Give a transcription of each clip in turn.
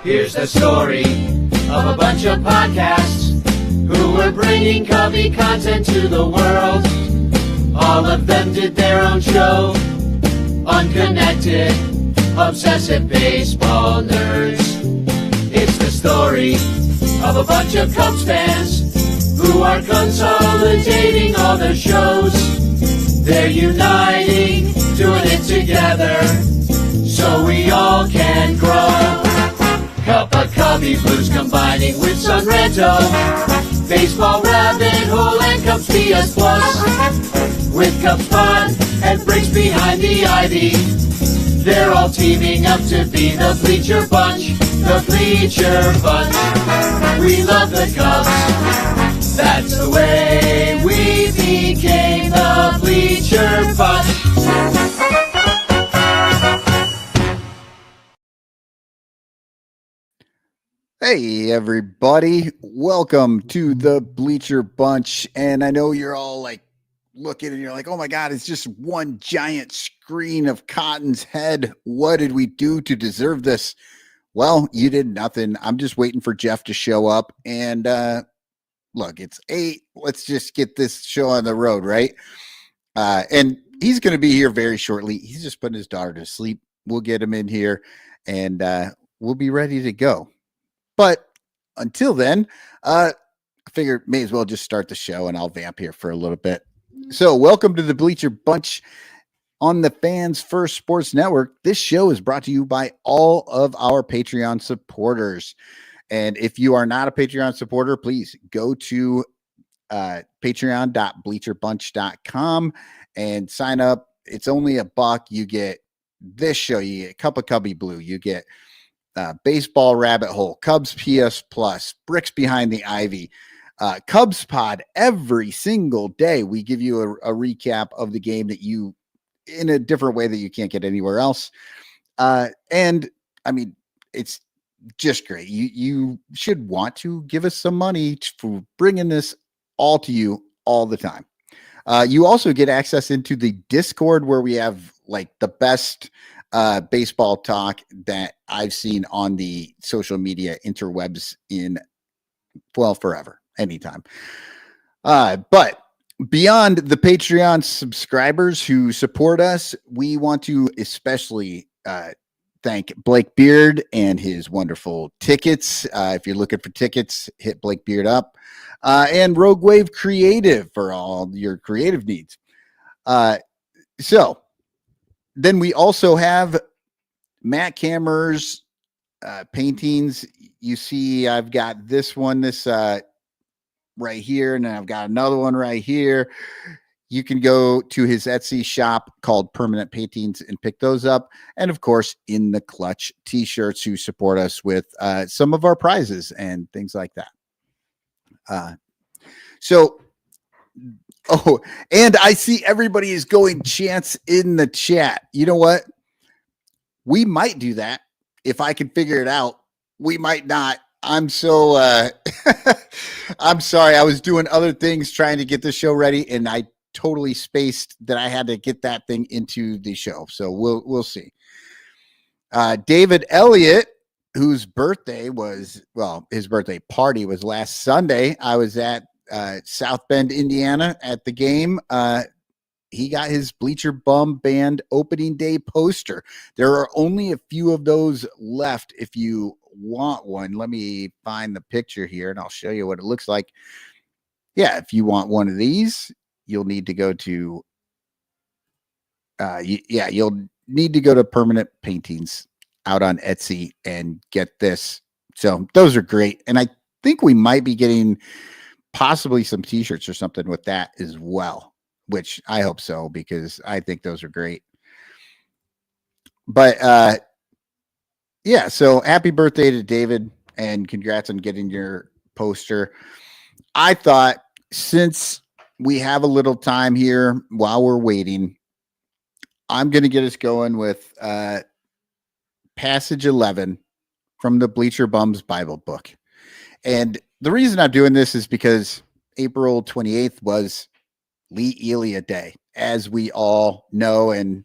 Here's the story of a bunch of podcasts who were bringing Cubby content to the world. All of them did their own show. Unconnected, obsessive baseball nerds. It's the story of a bunch of Cubs fans who are consolidating all their shows. They're uniting, doing it together, so we all can grow. Cup of Cubby Blues combining with Sunrento, Baseball Rabbit Hole and Cubs PS Plus. With Cubs Pod and Bricks behind the ivy, they're all teaming up to be the Bleacher Bunch, the Bleacher Bunch. We love the Cubs, that's the way we became the Bleacher Bunch. Hey everybody, welcome to the Bleacher Bunch. And I know you're all like looking and you're like, oh my God, it's just one giant screen of Cotton's head. What did we do to deserve this? Well, you did nothing. I'm just waiting for Jeff to show up. And look, it's 8. Let's just get this show on the road, right? And he's going to be here very shortly. He's just putting his daughter to sleep. We'll get him in here and we'll be ready to go. But until then, I figured may as well just start the show and I'll vamp here for a little bit. So welcome to the Bleacher Bunch on the Fans First Sports Network. This show is brought to you by all of our Patreon supporters. And if you are not a Patreon supporter, please go to patreon.bleacherbunch.com and sign up. It's only $1. You get this show. You get a Cup of Cubby Blue. You get Baseball Rabbit Hole, Cubs PS Plus, Bricks Behind the Ivy, Cubs Pod. Every single day we give you a recap of the game that you, in a different way that you can't get anywhere else. And I mean, it's just great. You should want to give us some money for bringing this all to you all the time. You also get access into the Discord where we have like the best baseball talk that I've seen on the social media interwebs in, well, forever, anytime. But beyond the Patreon subscribers who support us, we want to especially thank Blake Beard and his wonderful tickets. If you're looking for tickets, hit Blake Beard up. And Rogue Wave Creative for all your creative needs. So then we also have Matt Kammerer's paintings. You see, I've got this one, right here, and then I've got another one right here. You can go to his Etsy shop called Permanent Paintings and pick those up. And of course, In the Clutch t-shirts who support us with some of our prizes and things like that. Oh, and I see everybody is going chants in the chat. You know what? We might do that if I can figure it out. We might not. I'm so I'm sorry. I was doing other things trying to get the show ready, and I totally spaced that I had to get that thing into the show. So we'll see. David Elliott, whose birthday was, well, his birthday party was last Sunday. I was at South Bend, Indiana at the game. He got his Bleacher Bum Band opening day poster. There are only a few of those left. If you want one, let me find the picture here and I'll show you what it looks like. Yeah, if you want one of these, you'll need to go to you'll need to go to Permanent Paintings out on Etsy and get this. So those are great. And I think we might be getting possibly some t-shirts or something with that as well, which I hope so, because I think those are great. But yeah, so happy birthday to David and congrats on getting your poster. I thought, since we have a little time here while we're waiting, I'm going to get us going with passage 11 from the Bleacher Bums Bible book. And the reason I'm doing this is because April 28th was Lee Elia Day, as we all know and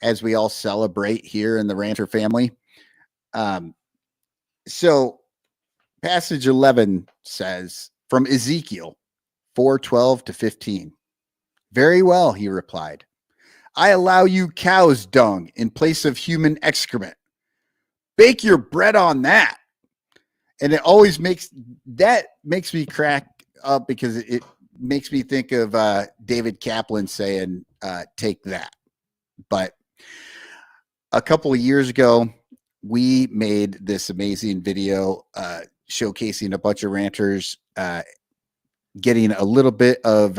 as we all celebrate here in the Rancher family. So passage 11 says from Ezekiel 4:12-15. Very well, he replied. I allow you cow's dung in place of human excrement. Bake your bread on that. And it always makes me crack up because it makes me think of David Kaplan saying, take that. But a couple of years ago, we made this amazing video showcasing a bunch of ranchers getting a little bit of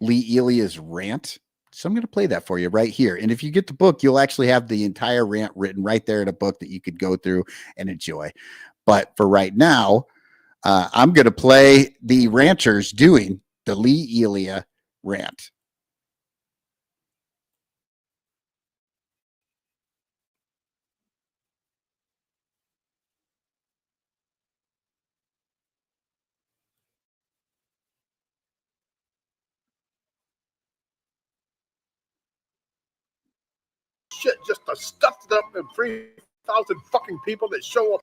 Lee Elia's rant. So I'm going to play that for you right here. And if you get the book, you'll actually have the entire rant written right there in a book that you could go through and enjoy. But for right now, I'm going to play the ranchers doing the Lee Elia rant. Shit just to stuff it up and 3,000 fucking people that show up.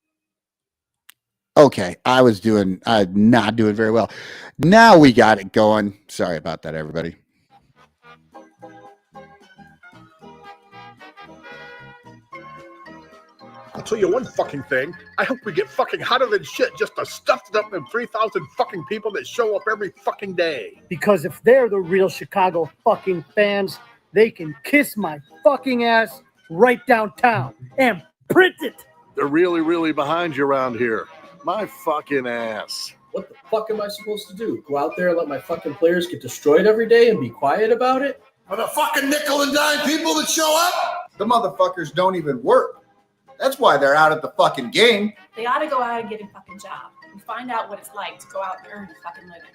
Okay, I was not doing very well. Now we got it going. Sorry about that, everybody. I'll tell you one fucking thing. I hope we get fucking hotter than shit just to stuff it up and 3,000 fucking people that show up every fucking day. Because if they're the real Chicago fucking fans, they can kiss my fucking ass right downtown and print it. They're really, really behind you around here. My fucking ass. What the fuck am I supposed to do? Go out there and let my fucking players get destroyed every day and be quiet about it? For the fucking nickel and dime people that show up? The motherfuckers don't even work. That's why they're out at the fucking game. They ought to go out and get a fucking job and find out what it's like to go out and earn a fucking living.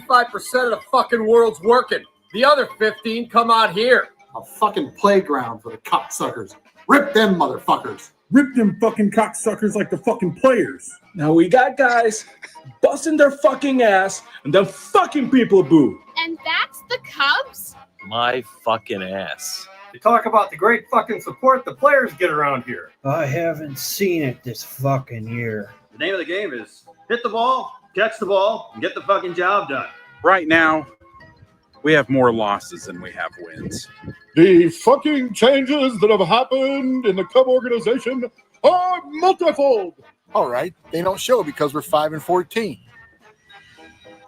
85% of the fucking world's working. The other 15 come out here. A fucking playground for the cocksuckers. Rip them motherfuckers. Rip them fucking cocksuckers like the fucking players. Now we got guys busting their fucking ass and then fucking people boo. And that's the Cubs? My fucking ass. You talk about the great fucking support the players get around here. I haven't seen it this fucking year. The name of the game is hit the ball, catch the ball, and get the fucking job done. Right now, we have more losses than we have wins. The fucking changes that have happened in the Cub organization are multifold. All right, they don't show because we're 5-14.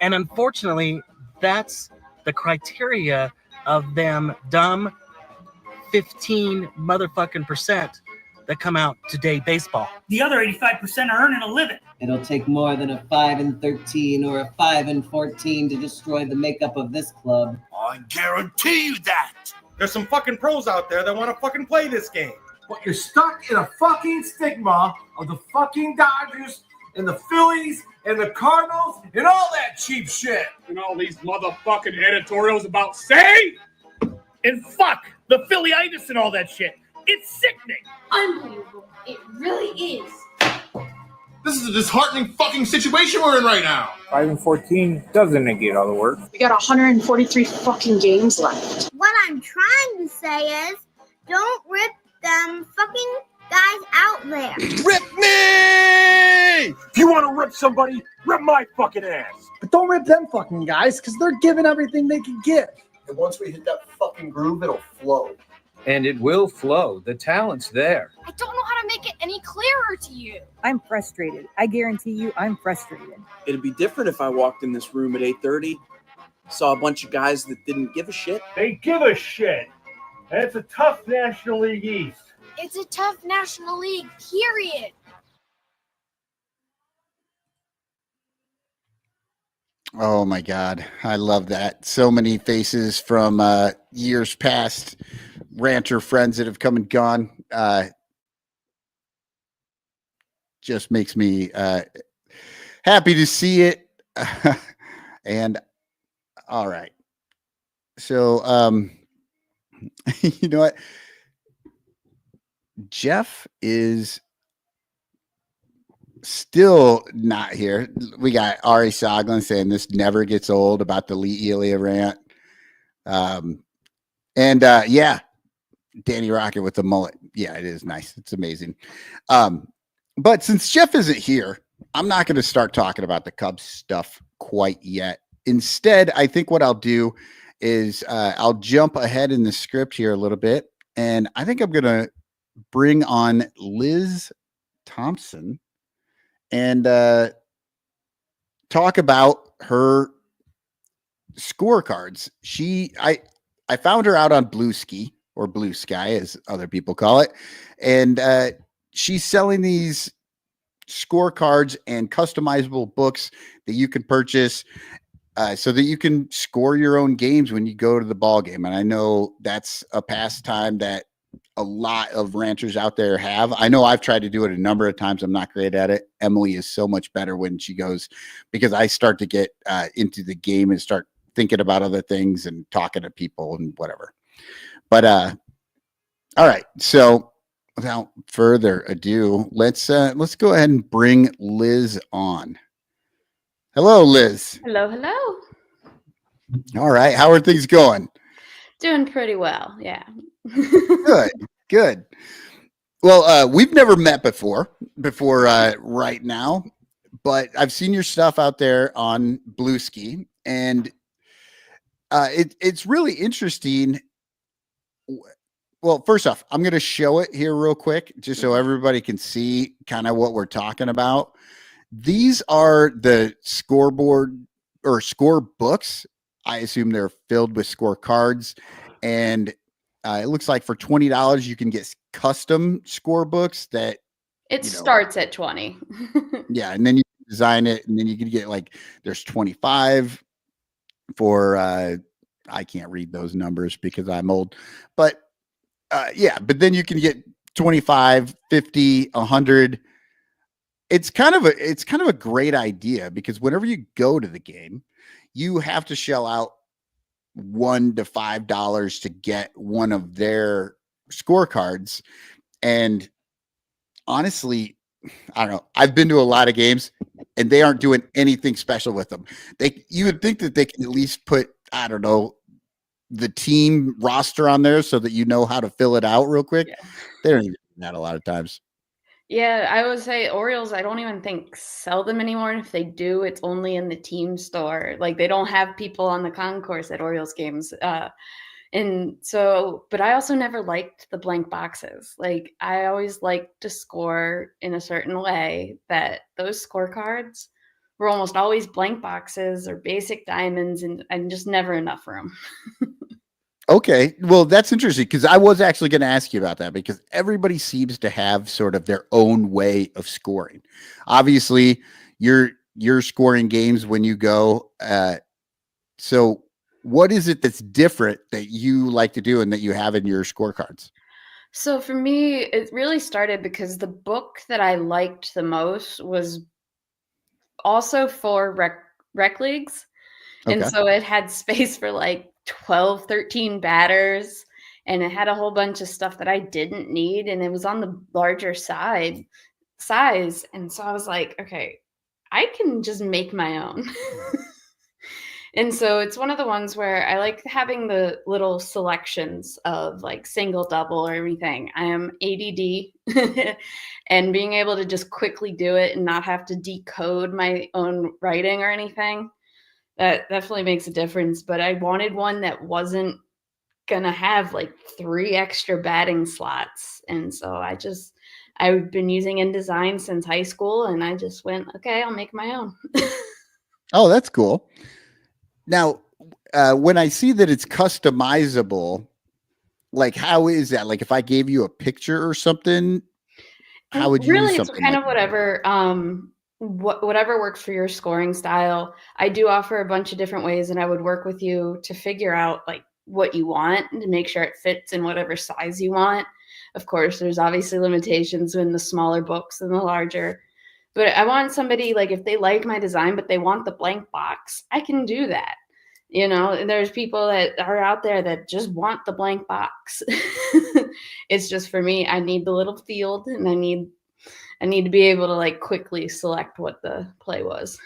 And unfortunately, that's the criteria of them dumb 15 motherfucking percent that come out to day baseball. The other 85% are earning a living. It'll take more than a 5-13 or a 5-14 to destroy the makeup of this club. I guarantee you that. There's some fucking pros out there that want to fucking play this game. But you're stuck in a fucking stigma of the fucking Dodgers and the Phillies and the Cardinals and all that cheap shit. And all these motherfucking editorials about say And fuck the Philly-itis and all that shit. It's sickening. Unbelievable. It really is. This is a disheartening fucking situation we're in right now. 5-14 doesn't negate all the work. We got 143 fucking games left. What I'm trying to say is, don't rip them fucking guys out there. Rip me! If you want to rip somebody, rip my fucking ass. But don't rip them fucking guys, because they're giving everything they can give. And once we hit that fucking groove, it'll flow. And it will flow. The talent's there. I don't know how to make it any clearer to you. I'm frustrated. I guarantee you I'm frustrated. It'd be different if I walked in this room at 8:30, saw a bunch of guys that didn't give a shit. They give a shit. And it's a tough National League East. It's a tough National League, period. Oh my God. I love that. So many faces from years past, rancher friends that have come and gone. Just makes me happy to see it. And all right. So, you know what? Jeff is still not here. We got Ari Soglin saying this never gets old about the Lee Elia rant. Yeah, Danny Rocket with the mullet. Yeah, it is nice. It's amazing. But since Jeff isn't here, I'm not going to start talking about the Cubs stuff quite yet. Instead, I think what I'll do is I'll jump ahead in the script here a little bit. And I think I'm going to bring on Liz Thompson and talk about her scorecards. I found her out on Blue Ski, or Blue Sky, as other people call it. And she's selling these scorecards and customizable books that you can purchase so that you can score your own games when you go to the ball game. And I know that's a pastime that a lot of ranchers out there have. I know I've tried to do it a number of times. I'm not great at it. Emily is so much better when she goes, because I start to get into the game and start thinking about other things and talking to people and whatever. But all right. So without further ado, let's go ahead and bring Liz on. Hello, Liz. Hello, hello. All right. How are things going? Doing pretty well. Yeah. Good. Well, we've never met before right now, but I've seen your stuff out there on Blue Ski, and it's really interesting. Well, first off, I'm going to show it here real quick, just so everybody can see kind of what we're talking about. These are the scoreboard or score books. I assume they're filled with scorecards, and it looks like for $20 you can get custom score books that starts at 20. Yeah, and then you design it, and then you can get there's 25 for I can't read those numbers because I'm old, but but then you can get 25, 50, 100. It's kind of a great idea, because whenever you go to the game, you have to shell out $1 to $5 to get one of their scorecards. And honestly, I don't know. I've been to a lot of games and they aren't doing anything special with them. You would think that they can at least put, I don't know, the team roster on there so that you know how to fill it out real quick. Yeah. They don't even do that a lot of times. Yeah, I would say Orioles, I don't even think sell them anymore. And if they do, it's only in the team store. Like, they don't have people on the concourse at Orioles games. And so, but I also never liked the blank boxes. Like, I always liked to score in a certain way that those scorecards were almost always blank boxes or basic diamonds, and just never enough room. Okay. Well, that's interesting, because I was actually going to ask you about that, because everybody seems to have sort of their own way of scoring. Obviously, you're scoring games when you go. So what is it that's different that you like to do and that you have in your scorecards? So for me, it really started because the book that I liked the most was also for rec leagues. And so it had space for like 12, 13 batters, and it had a whole bunch of stuff that I didn't need, and it was on the larger size. And so I was like, okay, I can just make my own. And so it's one of the ones where I like having the little selections of like single, double, or everything. I am ADD and being able to just quickly do it and not have to decode my own writing or anything. That definitely makes a difference. But I wanted one that wasn't going to have like 3 extra batting slots. And so I've been using InDesign since high school, and I just went, okay, I'll make my own. Oh, that's cool. Now, when I see that it's customizable, like, how is that? Like, if I gave you a picture or something, how would you use something? It's kind of whatever, whatever works for your scoring style. I do offer a bunch of different ways, and I would work with you to figure out like what you want and to make sure it fits in whatever size you want. Of course, there's obviously limitations in the smaller books and the larger. But I want somebody, like, if they like my design, but they want the blank box, I can do that. You know, and there's people that are out there that just want the blank box. It's just, for me, I need the little field, and I need to be able to like quickly select what the play was.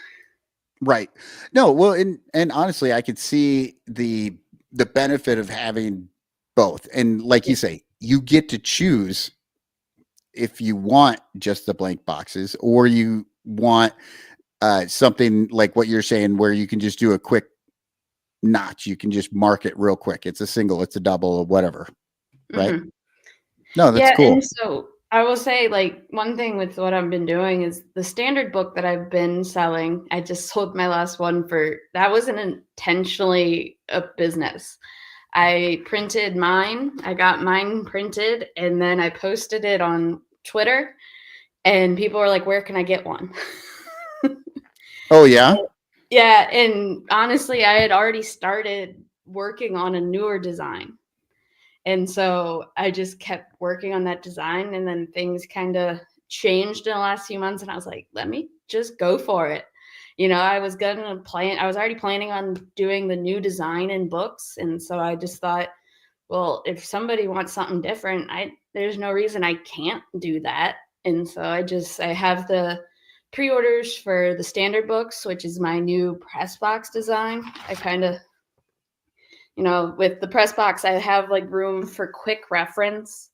Right. No, well, and honestly, I could see the benefit of having both. And like you say, you get to choose if you want just the blank boxes, or you want something like what you're saying, where you can just do a quick notch, you can just mark it real quick. It's a single, it's a double, or whatever, right? Mhm. No, that's Yeah, cool. and so I will say, like, one thing with what I've been doing is the standard book that I've been selling. I just sold my last one that wasn't intentionally a business. I printed mine. I got mine printed, and then I posted it on Twitter, and people were like, "Where can I get one?" Oh yeah. Yeah, and honestly, I had already started working on a newer design. And so I just kept working on that design, and then things kind of changed in the last few months, and I was like, let me just go for it. I was already planning on doing the new design in books, and so I just thought, well, if somebody wants something different, there's no reason I can't do that. And so I have the pre-orders for the standard books, which is my new press box design. I kind of with the press box, I have like room for quick reference.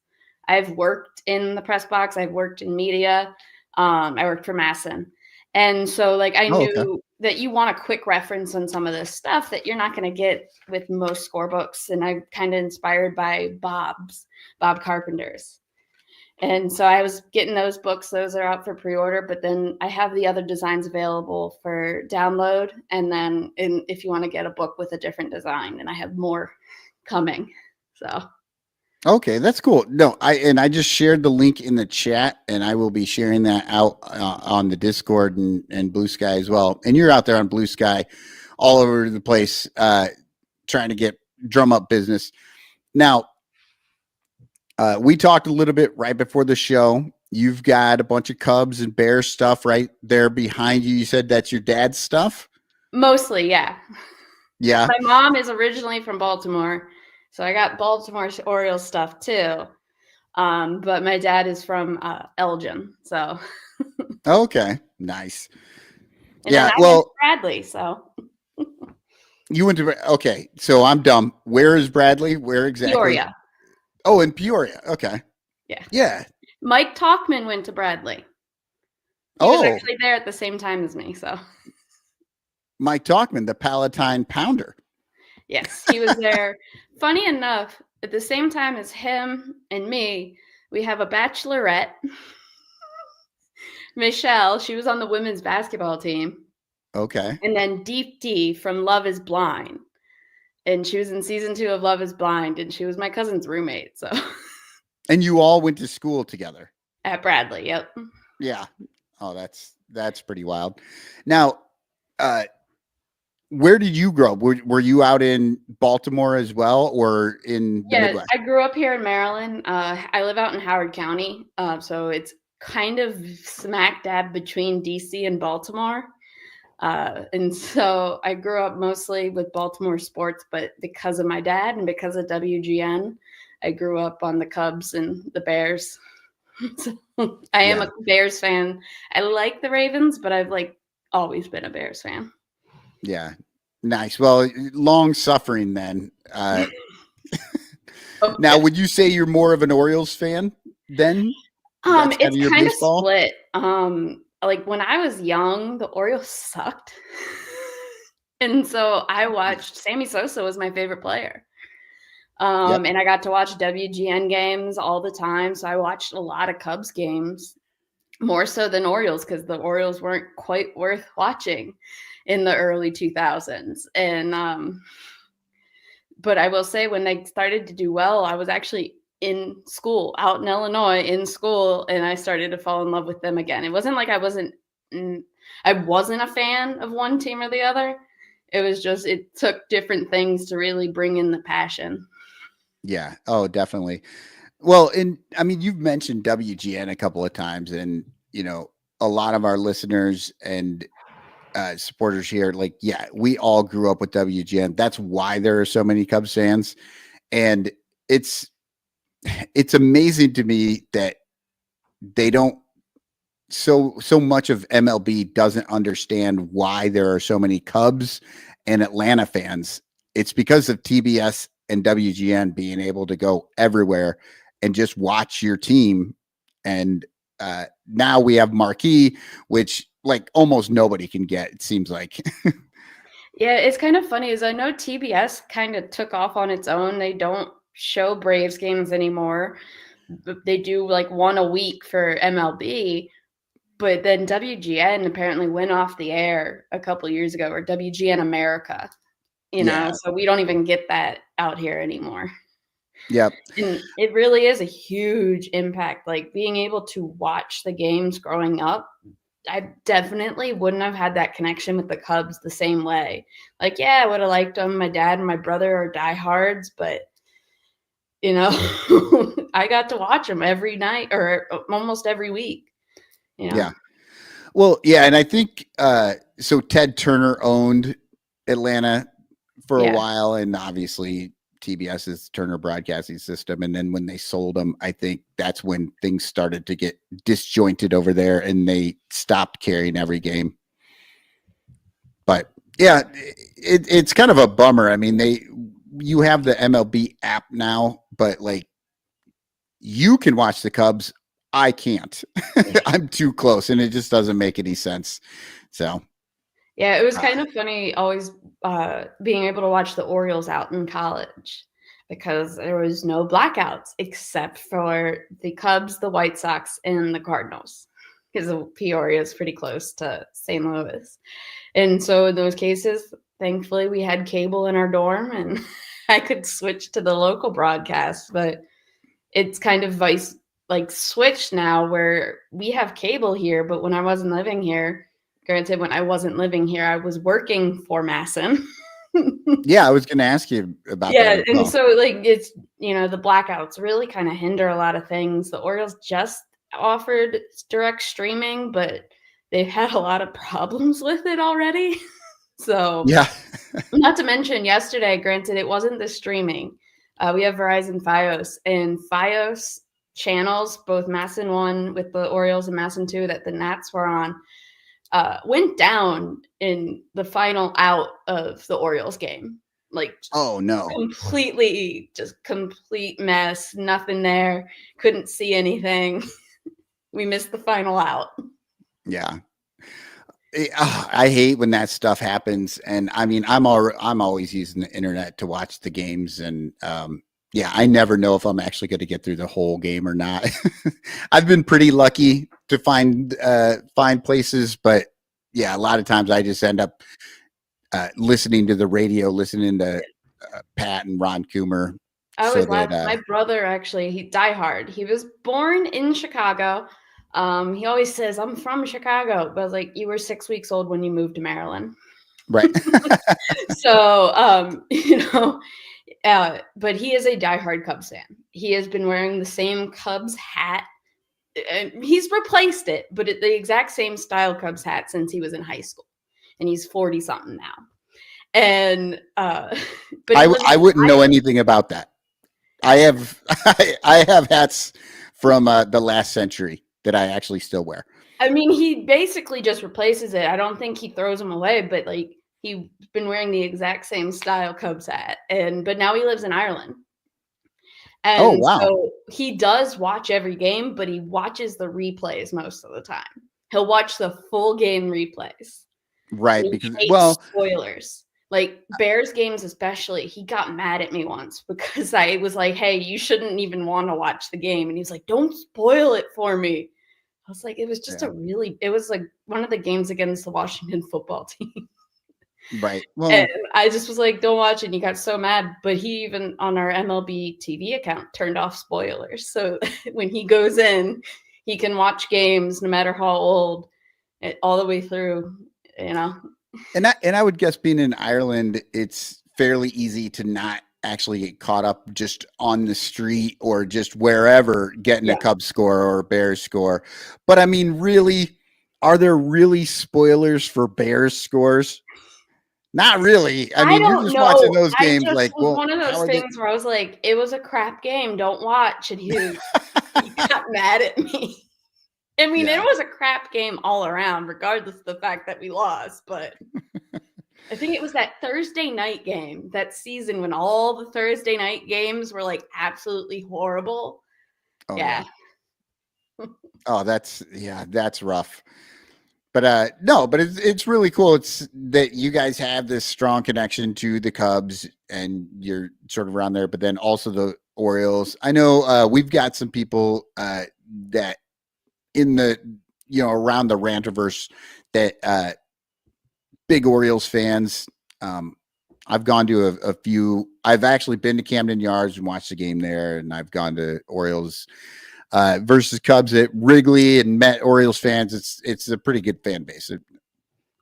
I've worked in the press box. I've worked in media. I worked for Masson. And so like I knew that you want a quick reference on some of this stuff that you're not going to get with most score books. And I'm kind of inspired by Bob Carpenter's. And so I was getting those books. Those are out for pre-order, but then I have the other designs available for download. And then if you want to get a book with a different design, and I have more coming. So. Okay, that's cool. No, I just shared the link in the chat, and I will be sharing that out on the Discord and Blue Sky as well. And you're out there on Blue Sky all over the place trying to drum up business. Now, we talked a little bit right before the show. You've got a bunch of Cubs and Bears stuff right there behind you. You said that's your dad's stuff? Mostly, yeah. Yeah. My mom is originally from Baltimore, so I got Baltimore Orioles stuff too. But my dad is from Elgin, so. Okay, nice. And yeah, then I well, went to Bradley, so. You went to, okay, so I'm dumb. Where is Bradley? Where exactly? Peoria. Oh, in Peoria. Okay. Yeah. Yeah. Mike Talkman went to Bradley. He was actually there at the same time as me, so. Mike Talkman, the Palatine Pounder. Yes, he was there. Funny enough, at the same time as him and me, we have a bachelorette. Michelle, she was on the women's basketball team. Okay. And then Deep D from Love is Blind. And she was in season 2 of Love is Blind, and she was my cousin's roommate. So. And you all went to school together? At Bradley, yep. Yeah. Oh, that's pretty wild. Now, where did you grow up? Were you out in Baltimore as well, or in the Midwest? I grew up here in Maryland. I live out in Howard County, so it's kind of smack dab between DC and Baltimore. And so I grew up mostly with Baltimore sports, but because of my dad and because of WGN, I grew up on the Cubs and the Bears. So I am a Bears fan. I like the Ravens, but I've always been a Bears fan. Yeah. Nice. Well, long suffering then. Now, would you say you're more of an Orioles fan then? It's kind of split. When I was young, the Orioles sucked. And so I watched Sammy Sosa was my favorite player. And I got to watch WGN games all the time. So I watched a lot of Cubs games, more so than Orioles, because the Orioles weren't quite worth watching in the early 2000s. And but I will say, when they started to do well, I was actually in school out in Illinois and I started to fall in love with them again. It wasn't like I wasn't a fan of one team or the other. It was just, it took different things to really bring in the passion. Yeah. Oh, definitely. Well, you've mentioned WGN a couple of times, and, a lot of our listeners and supporters here, we all grew up with WGN. That's why there are so many Cubs fans. And it's amazing to me that they don't, so much of MLB doesn't understand why there are so many Cubs and Atlanta fans. It's because of TBS and WGN being able to go everywhere and just watch your team And now we have Marquee, which like almost nobody can get, it seems like. Yeah, it's kind of funny is I know TBS kind of took off on its own. They don't show Braves games anymore. They do like one a week for MLB, but then WGN apparently went off the air a couple years ago, or WGN America, you know, so we don't even get that out here anymore. Yep. And it really is a huge impact. Like being able to watch the games growing up, I definitely wouldn't have had that connection with the Cubs the same way. Like, yeah, I would have liked them. My dad and my brother are diehards, but you know, I got to watch them every night or almost every week. You know? Yeah. Well, yeah. And I think, so Ted Turner owned Atlanta for a while, and obviously TBS's Turner Broadcasting System. And then when they sold them, I think that's when things started to get disjointed over there and they stopped carrying every game. But yeah, it's kind of a bummer. I mean, you have the MLB app now, but like you can watch the Cubs. I can't. I'm too close, and it just doesn't make any sense. So yeah, it was kind of funny always being able to watch the Orioles out in college because there was no blackouts except for the Cubs, the White Sox, and the Cardinals because Peoria is pretty close to St. Louis. And so in those cases, thankfully, we had cable in our dorm and I could switch to the local broadcast, but it's kind of switched now where we have cable here, but when I wasn't living here, granted, when I wasn't living here, I was working for MASN. Yeah, I was going to ask you about that. Yeah, and so like it's, you know, the blackouts really kind of hinder a lot of things. The Orioles just offered direct streaming, but they've had a lot of problems with it already. So yeah, not to mention yesterday, granted, it wasn't the streaming. We have Verizon Fios, and Fios channels, both MASN 1 with the Orioles and MASN 2 that the Nats were on, went down in the final out of the Orioles game. Like, oh no, complete mess, nothing there, couldn't see anything. We missed the final out. Yeah. I hate when that stuff happens. And I mean, I'm always using the internet to watch the games. And yeah, I never know if I'm actually going to get through the whole game or not. I've been pretty lucky to find places, but yeah, a lot of times I just end up listening to the radio, listening to Pat and Ron Coomer. I always laugh. My brother actually, he diehard. He was born in Chicago. He always says, I'm from Chicago, but I was like, you were 6 weeks old when you moved to Maryland. Right. So, you know, but he is a diehard Cubs fan. He has been wearing the same Cubs hat. He's replaced it, but the exact same style Cubs hat since he was in high school. And he's 40 something now. And, but I wouldn't know anything about that. I have hats from the last century that I actually still wear. I mean, he basically just replaces it. I don't think he throws them away, but like he's been wearing the exact same style Cubs hat, but now he lives in Ireland. And oh wow! So he does watch every game, but he watches the replays most of the time. He'll watch the full game replays. Right, because spoilers. Like Bears games especially, he got mad at me once because I was like, hey, you shouldn't even want to watch the game. And he was like, don't spoil it for me. I was like, it was just it was like one of the games against the Washington football team. Right. Well, and I just was like, don't watch it. And he got so mad. But he even on our MLB TV account turned off spoilers. So when he goes in, he can watch games no matter how old, all the way through, you know. And I would guess being in Ireland, it's fairly easy to not actually get caught up just on the street or just wherever getting a Cubs score or a Bears score. But I mean, really, are there really spoilers for Bears scores? Not really. I mean, you're just watching those games like, well, one of those things where I was like, it was a crap game. Don't watch. And he got mad at me. I mean, it was a crap game all around, regardless of the fact that we lost. But I think it was that Thursday night game, that season when all the Thursday night games were like absolutely horrible. Oh, yeah. Oh, that's rough. But no, but it's really cool. It's that you guys have this strong connection to the Cubs and you're sort of around there, but then also the Orioles. I know we've got some people that in the around the Ranterverse that big Orioles fans. I've gone to a few. I've actually been to Camden Yards and watched the game there, and I've gone to Orioles versus Cubs at Wrigley and met Orioles fans. It's a pretty good fan base.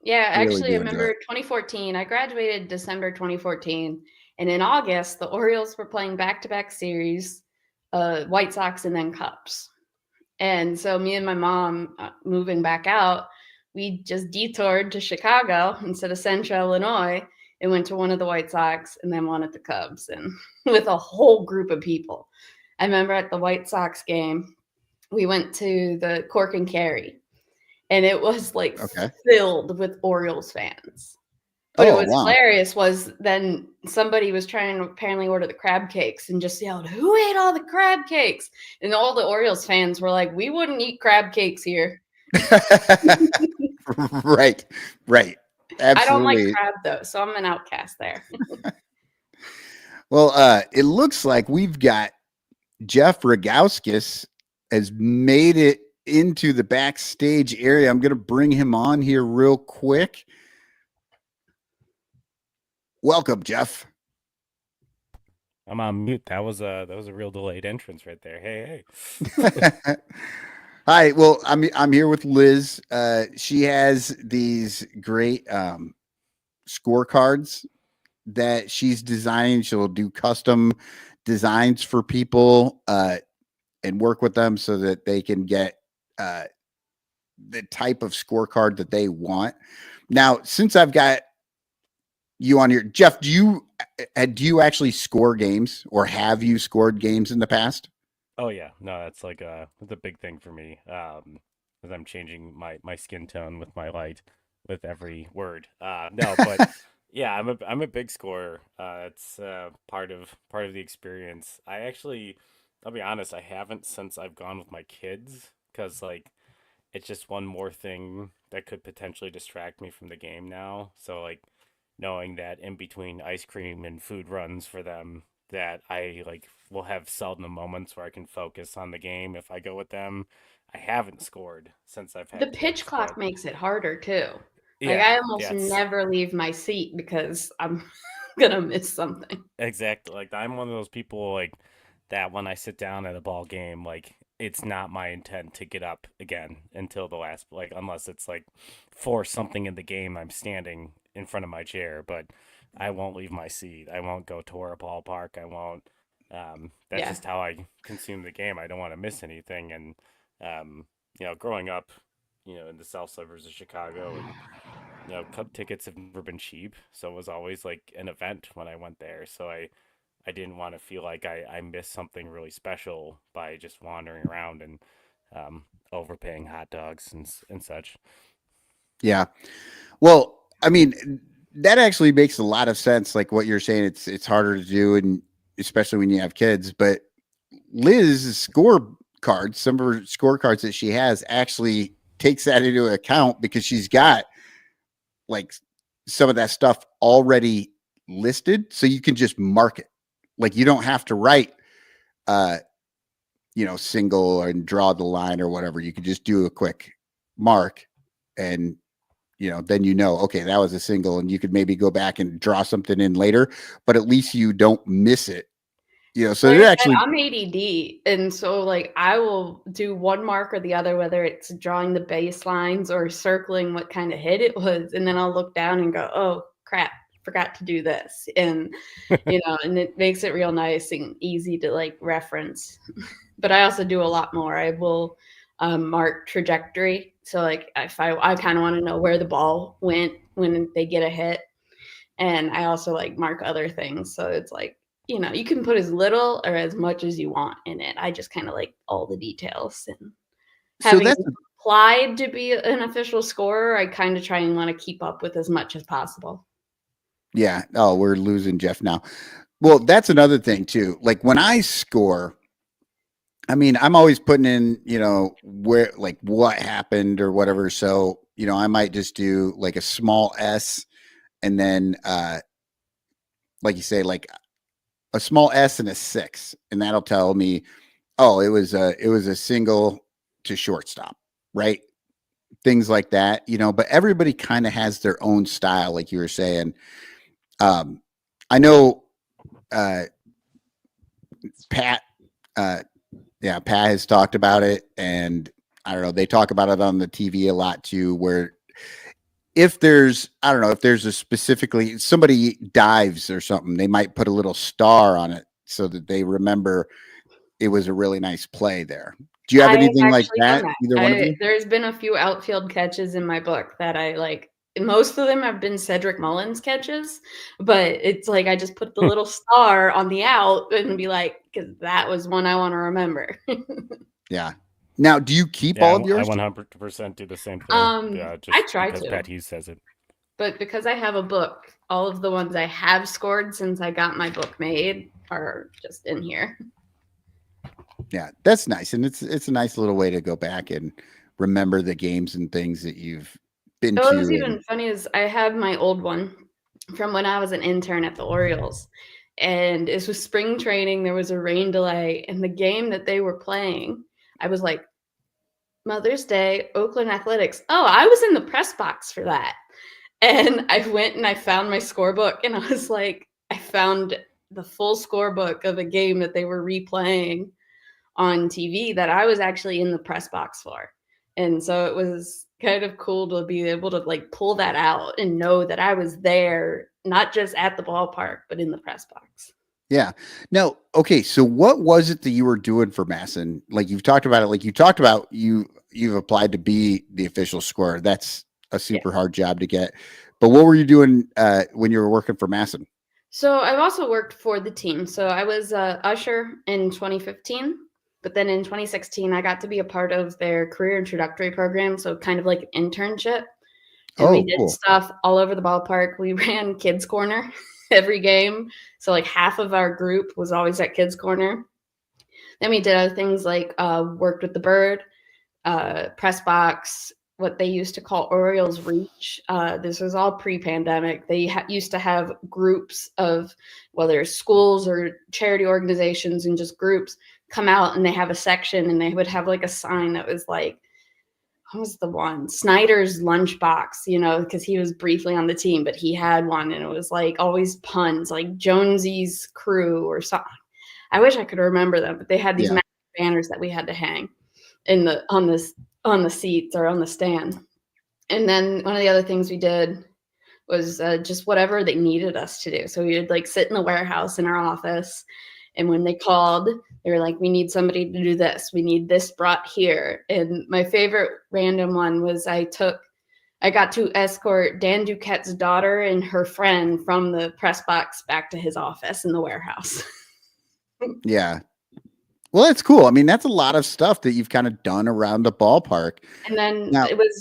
Yeah, I really actually, do I enjoy remember it. 2014. I graduated December 2014, and in August, the Orioles were playing back-to-back series, White Sox and then Cubs. And so me and my mom, moving back out, we just detoured to Chicago instead of Central Illinois and went to one of the White Sox and then one at the Cubs, and with a whole group of people. I remember at the White Sox game, we went to the Cork and Kerry, and it was like filled with Orioles fans. But what was hilarious was then somebody was trying to apparently order the crab cakes and just yelled, "Who ate all the crab cakes?" And all the Orioles fans were like, "We wouldn't eat crab cakes here." Right. Absolutely. I don't like crab though, so I'm an outcast there. Well, it looks like we've got Jeff Rogowskis has made it into the backstage area. I'm going to bring him on here real quick. Welcome, Jeff. I'm on mute. That was a real delayed entrance right there. Hey. Hi. Well, I'm here with Liz. She has these great scorecards that she's designing. She'll do custom designs for people and work with them so that they can get the type of scorecard that they want. Now, since I've got you on here, Jeff, do you actually score games, or have you scored games in the past? Oh yeah, no, that's a big thing for me. As I'm changing my skin tone with my light with every word. No, but yeah, I'm a big scorer. It's part of the experience. I'll be honest, I haven't since I've gone with my kids, because it's just one more thing that could potentially distract me from the game now. So knowing that in between ice cream and food runs for them, that I will have seldom moments where I can focus on the game if I go with them. I haven't scored since I've had the pitch kids, clock makes it harder too. Yeah, I almost never leave my seat because I'm gonna miss something. Exactly. I'm one of those people that when I sit down at a ball game, it's not my intent to get up again until the last, unless it's for something in the game, I'm standing in front of my chair, but I won't leave my seat. I won't go tour a ballpark. I won't. That's just how I consume the game. I don't want to miss anything. And growing up, in the South suburbs of Chicago, and Cub tickets have never been cheap, so it was always an event when I went there. So I didn't want to feel like I missed something really special by just wandering around and overpaying hot dogs and such. Yeah. Well, I mean, that actually makes a lot of sense. Like what you're saying, it's harder to do, and especially when you have kids. But Liz's scorecards, some of her scorecards that she has, actually takes that into account, because she's got some of that stuff already listed, so you can just mark it. You don't have to write, single and draw the line or whatever. You can just do a quick mark, and then okay, that was a single, and you could maybe go back and draw something in later, but at least you don't miss it. So it actually, I'm ADD, and so I will do one mark or the other, whether it's drawing the baselines or circling what kind of hit it was, and then I'll look down and go, "Oh crap, forgot to do this," and and it makes it real nice and easy to reference. But I also do a lot more. I will mark trajectory. So if I kind of want to know where the ball went when they get a hit, and I also mark other things. So it's you can put as little or as much as you want in it. I just kind of like all the details, and having applied to be an official scorer, I kind of try and want to keep up with as much as possible. Yeah. Oh, we're losing Jeff now. Well, that's another thing too. When I score, I mean, I'm always putting in, where, like, what happened or whatever. So, I might just do like a small S and then, like you say, like a small S and a 6, and that'll tell me, oh, it was a single to shortstop, right? Things like that, but everybody kind of has their own style, like you were saying. I know, Pat, Pat has talked about it, and I don't know, they talk about it on the TV a lot too, where if there's a specifically somebody dives or something, they might put a little star on it so that they remember it was a really nice play there. Do you have anything like that? Either one of you? There's been a few outfield catches in my book that I like. Most of them have been Cedric Mullins catches, but it's like I just put the little star on the out and be like, because that was one I want to remember. Yeah. Now, do you keep all of yours? I 100% do the same thing. I try to. Pat Hughes says it. But because I have a book, all of the ones I have scored since I got my book made are just in here. Yeah, that's nice, and it's a nice little way to go back and remember the games and things that you've been to. What was even funny is I have my old one from when I was an intern at the Orioles, and this was spring training. There was a rain delay, and the game that they were playing, I was like, Mother's Day, Oakland Athletics. Oh, I was in the press box for that, and I went and I found my scorebook, and I was like, I found the full scorebook of a game that they were replaying on TV that I was actually in the press box for. And so it was kind of cool to be able to like pull that out and know that I was there, not just at the ballpark, but in the press box. Yeah. Now, okay. So what was it that you were doing for Masson? Like you've talked about it, like you talked about you've applied to be the official scorer. That's a super hard job to get. But what were you doing when you were working for Masson? So I've also worked for the team. So I was usher in 2015. But then in 2016, I got to be a part of their career introductory program. So kind of like an internship. And we did stuff all over the ballpark. We ran Kids Corner every game. So like half of our group was always at Kids Corner. Then we did other things like worked with the Bird, press box, what they used to call Orioles Reach. This was all pre-pandemic. They used to have groups of, whether schools or charity organizations and just groups, come out and they have a section and they would have like a sign that was like, what was the one? Snyder's lunchbox, because he was briefly on the team, but he had one and it was like always puns, like Jonesy's crew or something. I wish I could remember them, but they had these massive banners that we had to hang on the seats or on the stand. And then one of the other things we did was just whatever they needed us to do. So we would like sit in the warehouse in our office. And when they called, they were like, we need somebody to do this. We need this brought here. And my favorite random one was I got to escort Dan Duquette's daughter and her friend from the press box back to his office in the warehouse. Yeah. Well, that's cool. I mean, that's a lot of stuff that you've kind of done around the ballpark. And then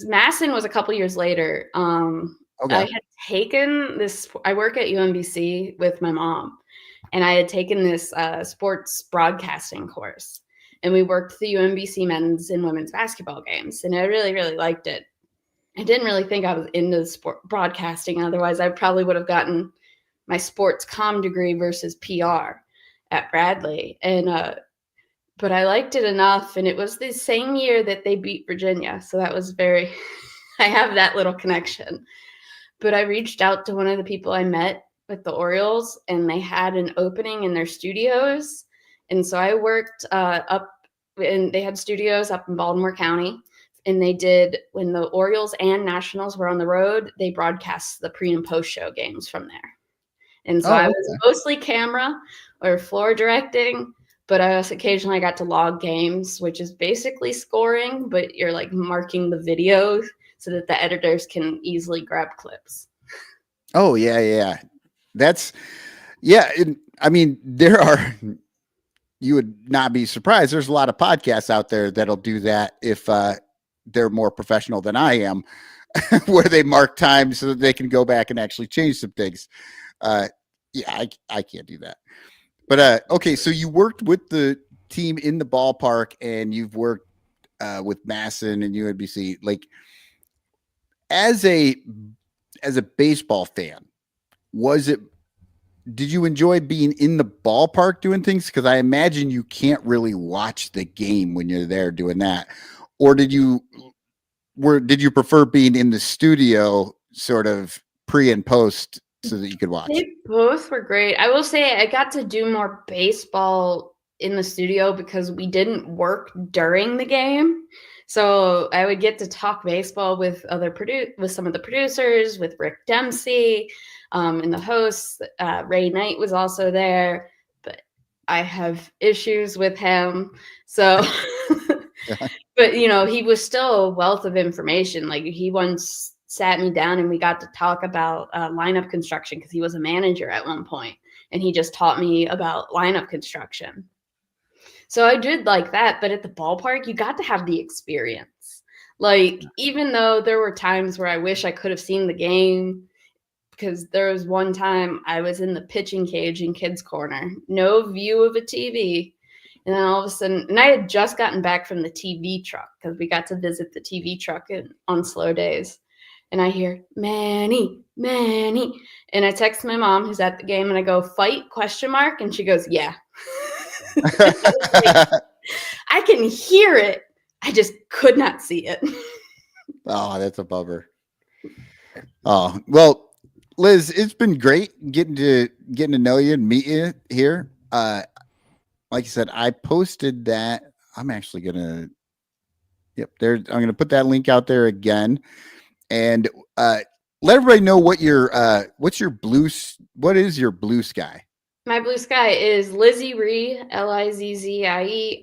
Masson was a couple years later. I had taken this, I work at UMBC with my mom. And I had taken this sports broadcasting course, and we worked the UMBC men's and women's basketball games, and I really, really liked it. I didn't really think I was into sport broadcasting. Otherwise, I probably would have gotten my sports comm degree versus PR at Bradley. And but I liked it enough, and it was the same year that they beat Virginia, so that was I have that little connection. But I reached out to one of the people I met with the Orioles, and they had an opening in their studios. And so I worked up, and they had studios up in Baltimore County. And they did, when the Orioles and Nationals were on the road, they broadcast the pre and post show games from there. And so I was mostly camera or floor directing, but I also occasionally got to log games, which is basically scoring, but you're like marking the video so that the editors can easily grab clips. Oh, yeah. I mean, you would not be surprised. There's a lot of podcasts out there that'll do that if they're more professional than I am, where they mark time so that they can go back and actually change some things. I can't do that. But okay, so you worked with the team in the ballpark and you've worked with Masson and UNBC, like as a baseball fan, did you enjoy being in the ballpark doing things? Because I imagine you can't really watch the game when you're there doing that. Or did you prefer being in the studio sort of pre and post so that you could watch? They both were great. I will say I got to do more baseball in the studio because we didn't work during the game. So I would get to talk baseball with with some of the producers, with Rick Dempsey, and the hosts. Ray Knight was also there, but I have issues with him. So, but he was still a wealth of information. Like he once sat me down and we got to talk about lineup construction because he was a manager at one point, and he just taught me about lineup construction. So I did like that, but at the ballpark, you got to have the experience. Like, even though there were times where I wish I could have seen the game, because there was one time I was in the pitching cage in kids' corner, no view of a TV. And then all of a sudden, and I had just gotten back from the TV truck because we got to visit the TV truck on slow days. And I hear, Manny. And I text my mom who's at the game and I go, fight, ? And she goes, yeah. I can hear it. I just could not see it. Oh, that's a bummer. Oh, well, Liz, it's been great getting to know you and meet you here. Like I said, I posted that. I'm actually gonna. Yep, there. I'm gonna put that link out there again, and let everybody know what what's your blue. What is your blue sky? My blue sky is Lizzie Rie, LIZZIERIE,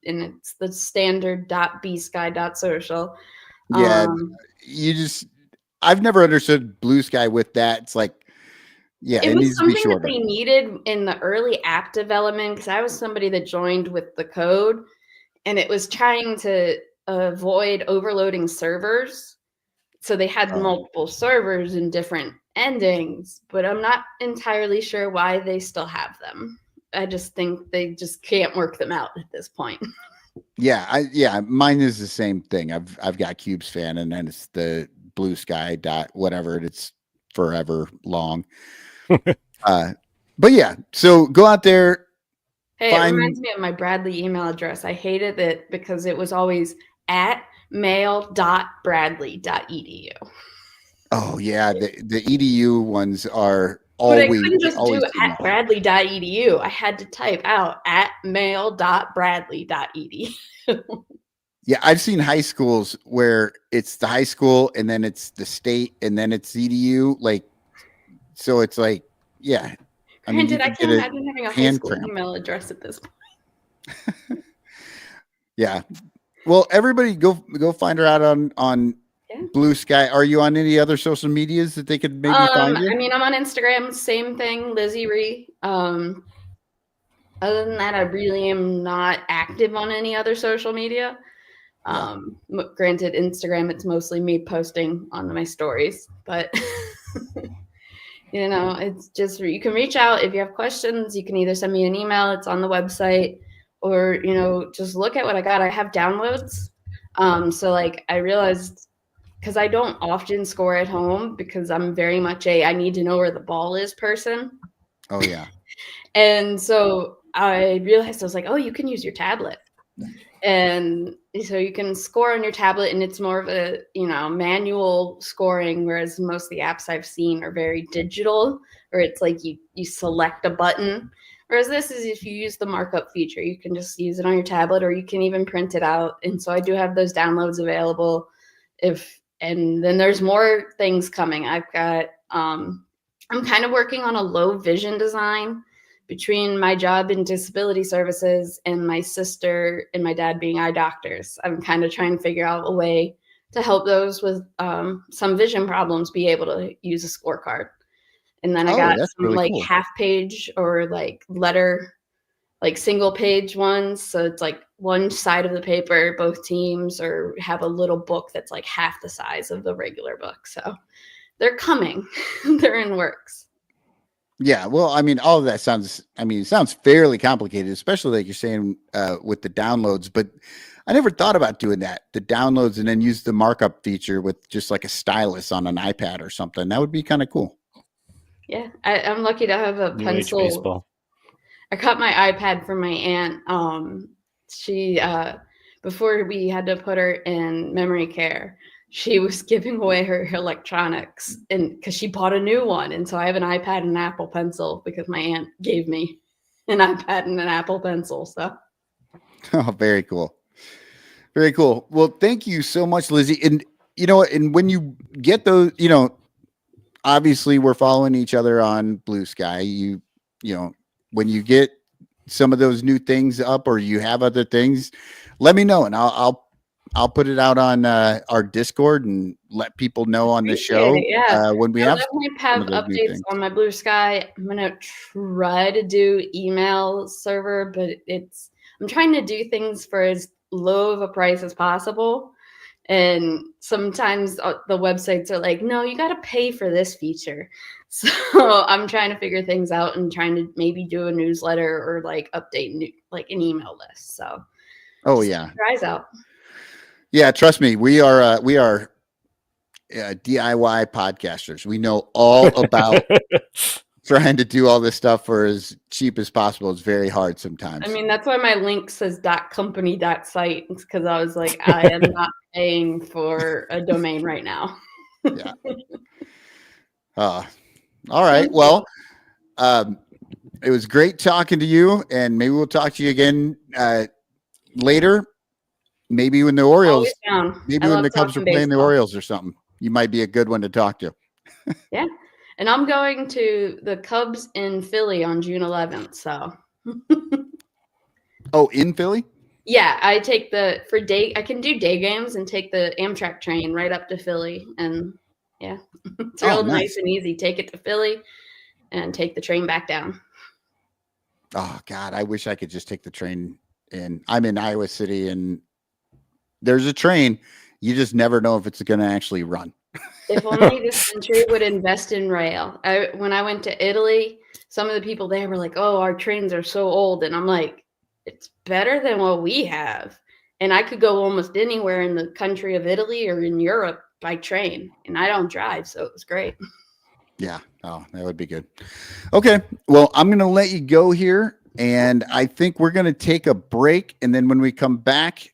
and it's the standard .bsky.social. Yeah, I've never understood blue sky with that. It's like, yeah, it was something that they needed in the early app development because I was somebody that joined with the code, and it was trying to avoid overloading servers. So they had multiple servers and different endings, but I'm not entirely sure why they still have them. I just think they just can't work them out at this point. Yeah, mine is the same thing. I've got CubesFan, and then it's the blue sky dot whatever. It's forever long. But yeah, so go out there. Hey, it reminds me of my Bradley email address. I hated it because it was always at mail.bradley.edu. Oh yeah, the edu ones are always. But I couldn't just do at bradley.edu. I had to type out at mail.bradley.edu. Yeah, I've seen high schools where it's the high school and then it's the state and then it's edu. Like, so it's like, yeah. Granted, I can't imagine having a high school email address at this point. Yeah. Well, everybody go find her out on Blue Sky. Are you on any other social medias that they could maybe find you? I mean, I'm on Instagram, same thing, Lizzie Rie. Other than that, I really am not active on any other social media. Granted, Instagram, it's mostly me posting on my stories, but it's just, you can reach out if you have questions. You can either send me an email, it's on the website, or, just look at what I got. I have downloads. So like I realized, because I don't often score at home because I'm very much I need to know where the ball is person. Oh yeah. And so I realized, I was like, oh, you can use your tablet. And so you can score on your tablet, and it's more of a, manual scoring, whereas most of the apps I've seen are very digital, where it's like you select a button. Whereas this is, if you use the markup feature, you can just use it on your tablet, or you can even print it out. And so I do have those downloads available. And then there's more things coming. I've got, I'm kind of working on a low vision design between my job in disability services and my sister and my dad being eye doctors. I'm kind of trying to figure out a way to help those with some vision problems be able to use a scorecard. And then I got some really cool half page or like letter, like single page ones. So it's like one side of the paper, both teams, or have a little book that's like half the size of the regular book. So they're coming. They're in works. Yeah, well, I mean, all of that sounds, it sounds fairly complicated, especially like you're saying with the downloads, but I never thought about doing that, the downloads, and then use the markup feature with just like a stylus on an iPad or something. That would be kind of cool. Yeah, I'm lucky to have a New Age pencil. baseball. I got my iPad from my aunt. She before we had to put her in memory care, she was giving away her electronics, and because she bought a new one, and so I have an iPad and an Apple Pencil because my aunt gave me an iPad and an Apple Pencil. So, Oh, very cool. Very cool. Well, thank you so much, Lizzie. And you know, and when you get those, obviously we're following each other on Blue Sky. You know, when you get some of those new things up or you have other things, let me know, and I'll put it out on our Discord and let people know on the show when we I'll have definitely have some of those new updates things. on my Blue Sky. I'm gonna try to do email server, but I'm trying to do things for as low of a price as possible. And sometimes the websites are like, no, you got to pay for this feature. So I'm trying to figure things out and trying to maybe do a newsletter or like update like an email list. So Oh yeah, tries out. yeah. Trust me, we are DIY podcasters. We know all about trying to do all this stuff for as cheap as possible. It's very hard sometimes. I mean, that's why my link says .company.site. It's because I was like, I am not paying for a domain right now. Yeah. All right. Well, it was great talking to you, and maybe we'll talk to you again later. Maybe when the Orioles, Always down. maybe I when love the Cubs are talking playing the baseball. Orioles or something. You might be a good one to talk to. Yeah. And I'm going to the Cubs in Philly on June 11th. So Oh, in Philly? yeah, I can do day games and take the Amtrak train right up to Philly. And yeah, it's real nice and easy. Take it to Philly and take the train back down. Oh God, I wish I could just take the train in. I'm in Iowa City, and there's a train. You just never know if it's going to actually run. If only this country would invest in rail. When I went to Italy, some of the people there were like, oh, our trains are so old. And I'm like, it's better than what we have. And I could go almost anywhere in the country of Italy or in Europe by train. And I don't drive, so it was great. Yeah. Oh, that would be good. Okay. Well, I'm going to let you go here. And I think we're going to take a break. And then when we come back,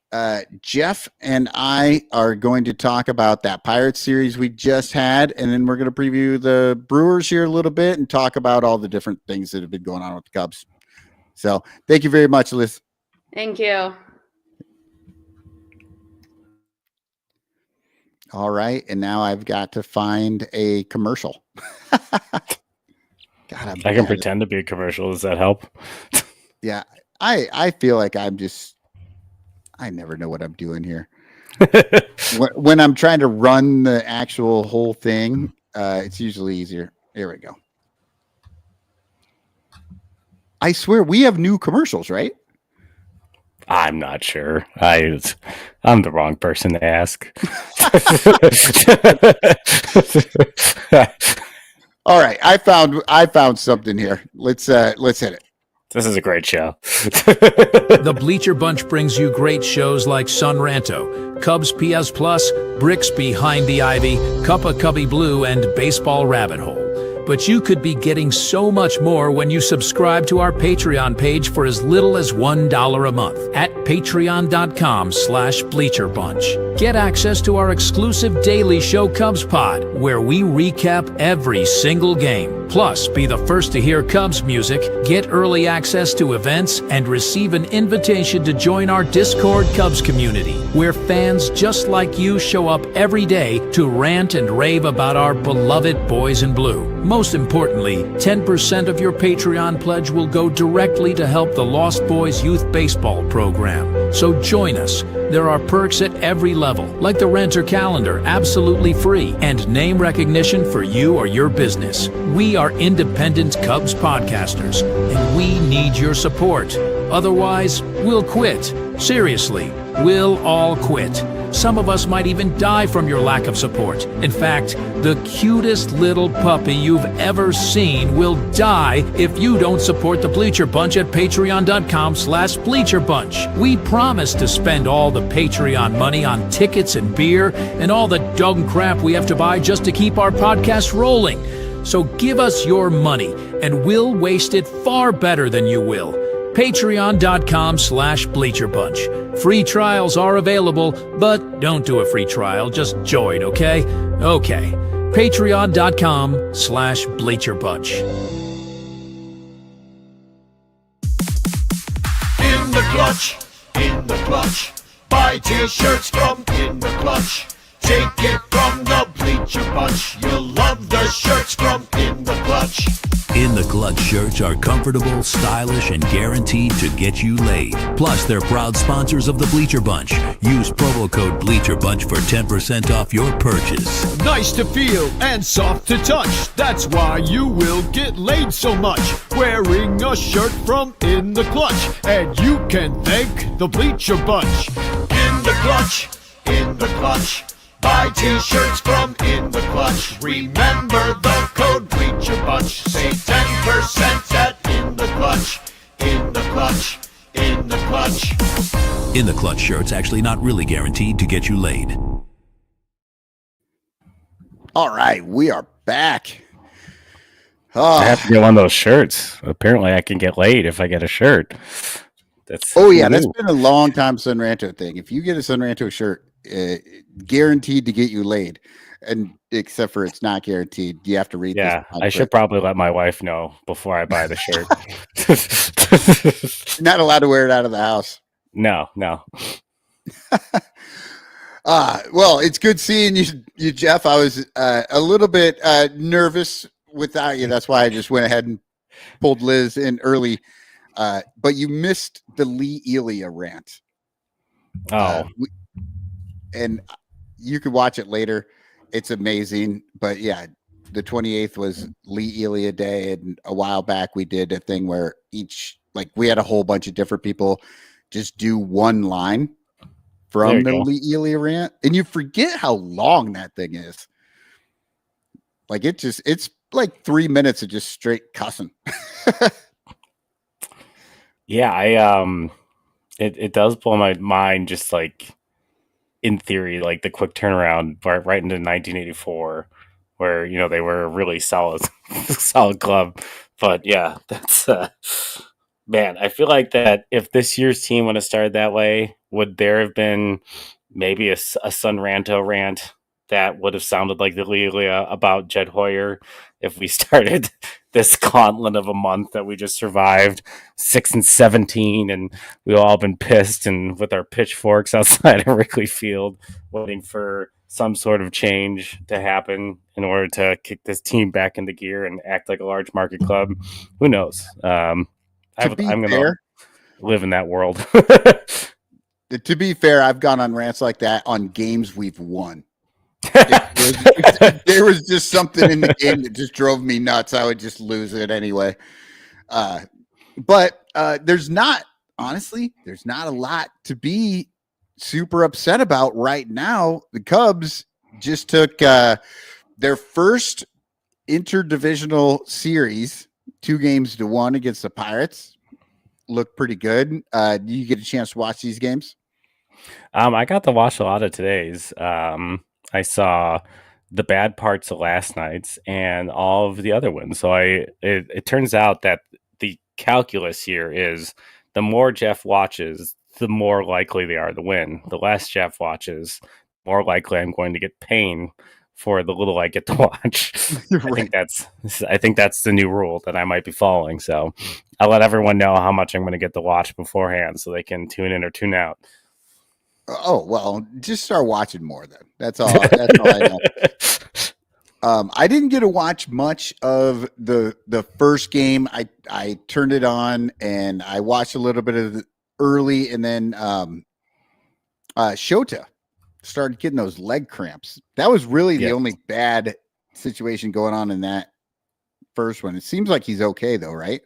Jeff and I are going to talk about that Pirates series we just had. And then we're going to preview the Brewers here a little bit and talk about all the different things that have been going on with the Cubs. So thank you very much, Liz. Thank you. All right. And now I've got to find a commercial. God, I can pretend to be a commercial. Does that help? Yeah. I feel like I never know what I'm doing here. when I'm trying to run the actual whole thing, it's usually easier. Here we go. I swear we have new commercials, right? I'm not sure. I'm the wrong person to ask. All right, I found something here. Let's hit it. This is a great show. The Bleacher Bunch brings you great shows like Sunranto, Cubs PS Plus, Bricks Behind the Ivy, Cuppa Cubby Blue, and Baseball Rabbit Hole. But you could be getting so much more when you subscribe to our Patreon page for as little as $1 a month at patreon.com/BleacherBunch. Get access to our exclusive daily show Cubs Pod, where we recap every single game. Plus, be the first to hear Cubs music, get early access to events, and receive an invitation to join our Discord Cubs community, where fans just like you show up every day to rant and rave about our beloved boys in blue. Most importantly, 10% of your Patreon pledge will go directly to help the Lost Boys Youth Baseball program. So join us. There are perks at every level, like the Renter Calendar, absolutely free, and name recognition for you or your business. We are independent Cubs podcasters, and we need your support. Otherwise, we'll quit. Seriously, we'll all quit. Some of us might even die from your lack of support. In fact, the cutest little puppy you've ever seen will die if you don't support the Bleacher Bunch at patreon.com/bleacherbunch. We promise to spend all the Patreon money on tickets and beer and all the dung crap we have to buy just to keep our podcast rolling. So give us your money and we'll waste it far better than you will. Patreon.com/bleacherbunch. Free trials are available, but don't do a free trial. Just join, okay? Okay. Patreon.com/bleacherbunch. In the clutch, in the clutch. Buy t-shirts from In the Clutch. Take it from the Bleacher Bunch. You'll love the shirts from In the Clutch. In the Clutch shirts are comfortable, stylish, and guaranteed to get you laid. Plus, they're proud sponsors of the Bleacher Bunch. Use promo code BleacherBunch for 10% off your purchase. Nice to feel and soft to touch. That's why you will get laid so much. Wearing a shirt from In the Clutch. And you can thank the Bleacher Bunch. In the Clutch, in the Clutch. Buy t-shirts from In the Clutch. Remember the code Bleacher Bunch. Save 10% at In the Clutch. In the Clutch. In the Clutch. In the Clutch shirts actually not really guaranteed to get you laid. All right, we are back. I have to get one of those shirts. Apparently, I can get laid if I get a shirt. That's That's been a long time Sunranto thing. If you get a Sunranto shirt, guaranteed to get you laid, and except for it's not guaranteed, you have to read. Yeah, I should probably let my wife know before I buy the shirt. You're not allowed to wear it out of the house. No. Well, it's good seeing you, Jeff. I was a little bit nervous without you. That's why I just went ahead and pulled Liz in early. But you missed the Lee Elia rant. And you could watch it later. It's amazing. But yeah, the 28th was Lee Elia Day. And a while back, we did a thing where we had a whole bunch of different people just do one line from the Lee Elia rant. And you forget how long that thing is. Like, it's like 3 minutes of just straight cussing. Yeah, it does blow my mind, just like, in theory, like the quick turnaround right into 1984, where they were a really solid club. But yeah, that's man. I feel like that if this year's team would have started that way, would there have been maybe a Sunranto rant that would have sounded like the Lelia about Jed Hoyer if we started this gauntlet of a month that we just survived 6-17, and we all been pissed and with our pitchforks outside of Wrigley Field waiting for some sort of change to happen in order to kick this team back into gear and act like a large market club. Who knows? I'm going to live in that world. To be fair, I've gone on rants like that on games we've won. There was just something in the game that just drove me nuts. I would just lose it anyway. But there's not a lot to be super upset about right now. The Cubs just took their first interdivisional series 2-1 against the Pirates. Looked pretty good. Do you get a chance to watch these games? I got to watch a lot of today's. I saw the bad parts of last night's and all of the other ones. So it turns out that the calculus here is the more Jeff watches, the more likely they are to win. The less Jeff watches, more likely I'm going to get pain for the little I get to watch. Right. I think that's the new rule that I might be following. So I'll let everyone know how much I'm going to get to watch beforehand so they can tune in or tune out. Oh, well, just start watching more then. That's all I know. I didn't get to watch much of the first game. I turned it on and I watched a little bit of the early, and then Shota started getting those leg cramps. That was really the only bad situation going on in that first one. It seems like he's okay though, right?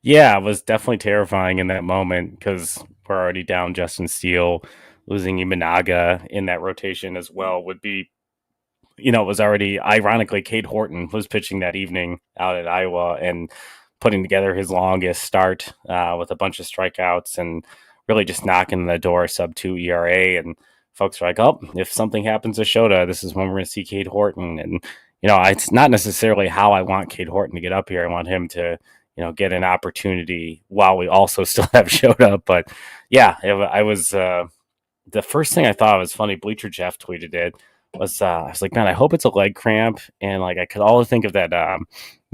Yeah, it was definitely terrifying in that moment because we're already down Justin Steele. losing Imanaga in that rotation as well would be, it was already, ironically, Cade Horton was pitching that evening out at Iowa and putting together his longest start with a bunch of strikeouts and really just knocking on the door, sub-2 ERA. And folks are like, oh, if something happens to Shota, this is when we're going to see Cade Horton. And, it's not necessarily how I want Cade Horton to get up here. I want him to, get an opportunity while we also still have Shota. But yeah, I was the first thing I thought was funny. Bleacher Jeff tweeted it. I was like, man, I hope it's a leg cramp. And like, I could all think of that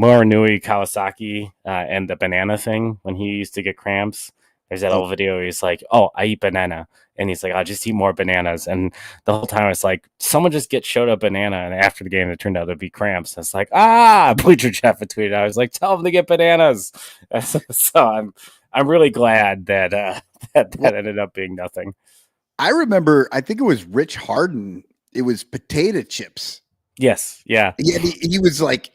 Morinui Kawasaki and the banana thing when he used to get cramps. There's that old video. He's like, oh, I eat banana. And he's like, I'll just eat more bananas. And the whole time it's like, someone just get showed a banana. And after the game, it turned out to be cramps. It's like, Bleacher Jeff tweeted. I was like, tell him to get bananas. So I'm really glad that that ended up being nothing. I remember, I think it was Rich Harden. It was potato chips. Yes. Yeah. Yeah. He was like,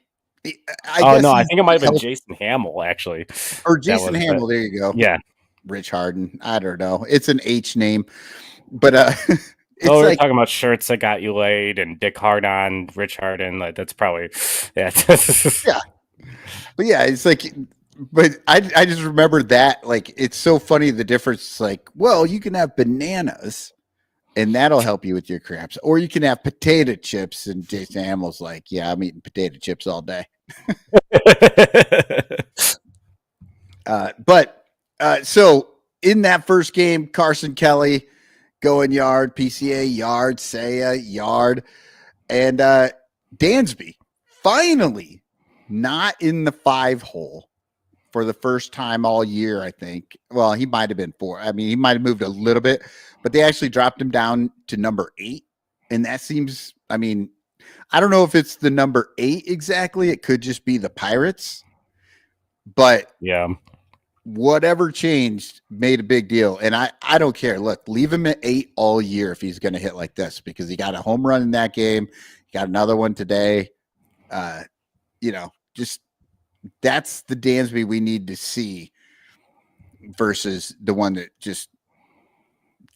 I think it might have been Jason Hamill, actually. Or Jason Hamill. There you go. Yeah. Rich Harden. I don't know. It's an H name, but it's we're talking about shirts that got you laid and Dick Hardon, Rich Harden. Like that's probably yeah. But yeah, it's like, but I just remember that. Like, it's so funny the difference. Like, well, you can have bananas, and that'll help you with your cramps, or you can have potato chips. And Jason Hamill's like, yeah, I'm eating potato chips all day. So in that first game, Carson Kelly going yard, PCA yard, Seiya yard, and Dansby finally not in the 5-hole for the first time all year, I think. Well, he might have been 4. I mean, he might have moved a little bit, but they actually dropped him down to number 8. And that seems, I mean, I don't know if it's the number 8 exactly. It could just be the Pirates. But yeah, whatever changed made a big deal. And I don't care. Look, leave him at 8 all year if he's going to hit like this, because he got a home run in that game. He got another one today. Just that's the Dansby we need to see versus the one that just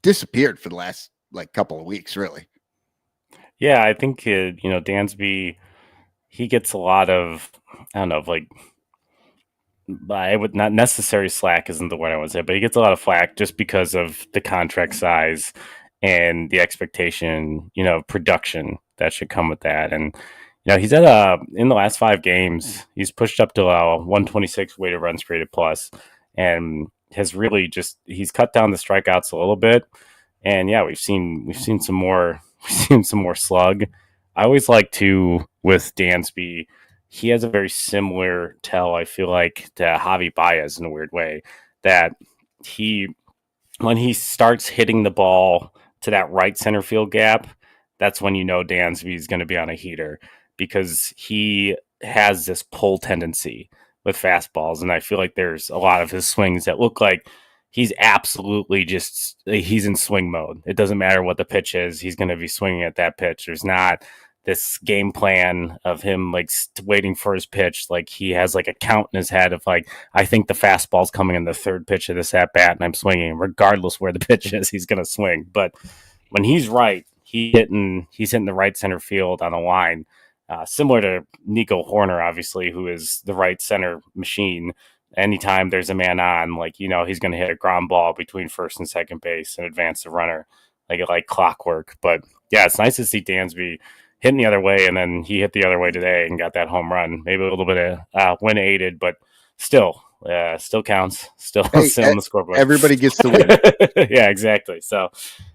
disappeared for the last couple of weeks, really. Yeah, I think Dansby, he gets a lot of, I don't know, I would not necessarily slack isn't the word I would say, but he gets a lot of flack just because of the contract size and the expectation, production that should come with that. And he's at in the last 5 games, he's pushed up to 126 weighted runs created plus, and has really he's cut down the strikeouts a little bit. And yeah, we've seen some more slug. I always like with Dansby, he has a very similar tell, I feel like, to Javi Baez in a weird way, that when he starts hitting the ball to that right center field gap, that's when Dansby is going to be on a heater, because he has this pull tendency with fastballs. And I feel like there's a lot of his swings that look like he's absolutely he's in swing mode. It doesn't matter what the pitch is. He's going to be swinging at that pitch. There's not this game plan of him waiting for his pitch. Like, he has a count in his head of I think the fastball's coming in the 3rd pitch of this at bat and I'm swinging regardless where the pitch is, he's going to swing. But when he's right, he's hitting the right center field on a line. Similar to Nico Horner, obviously, who is the right center machine. Anytime there's a man on, he's going to hit a ground ball between first and second base and advance the runner like clockwork. But yeah, it's nice to see Dansby hitting the other way, and then he hit the other way today and got that home run. Maybe a little bit of win aided, but still counts. Still on the scoreboard. Everybody gets to win. Yeah, exactly. So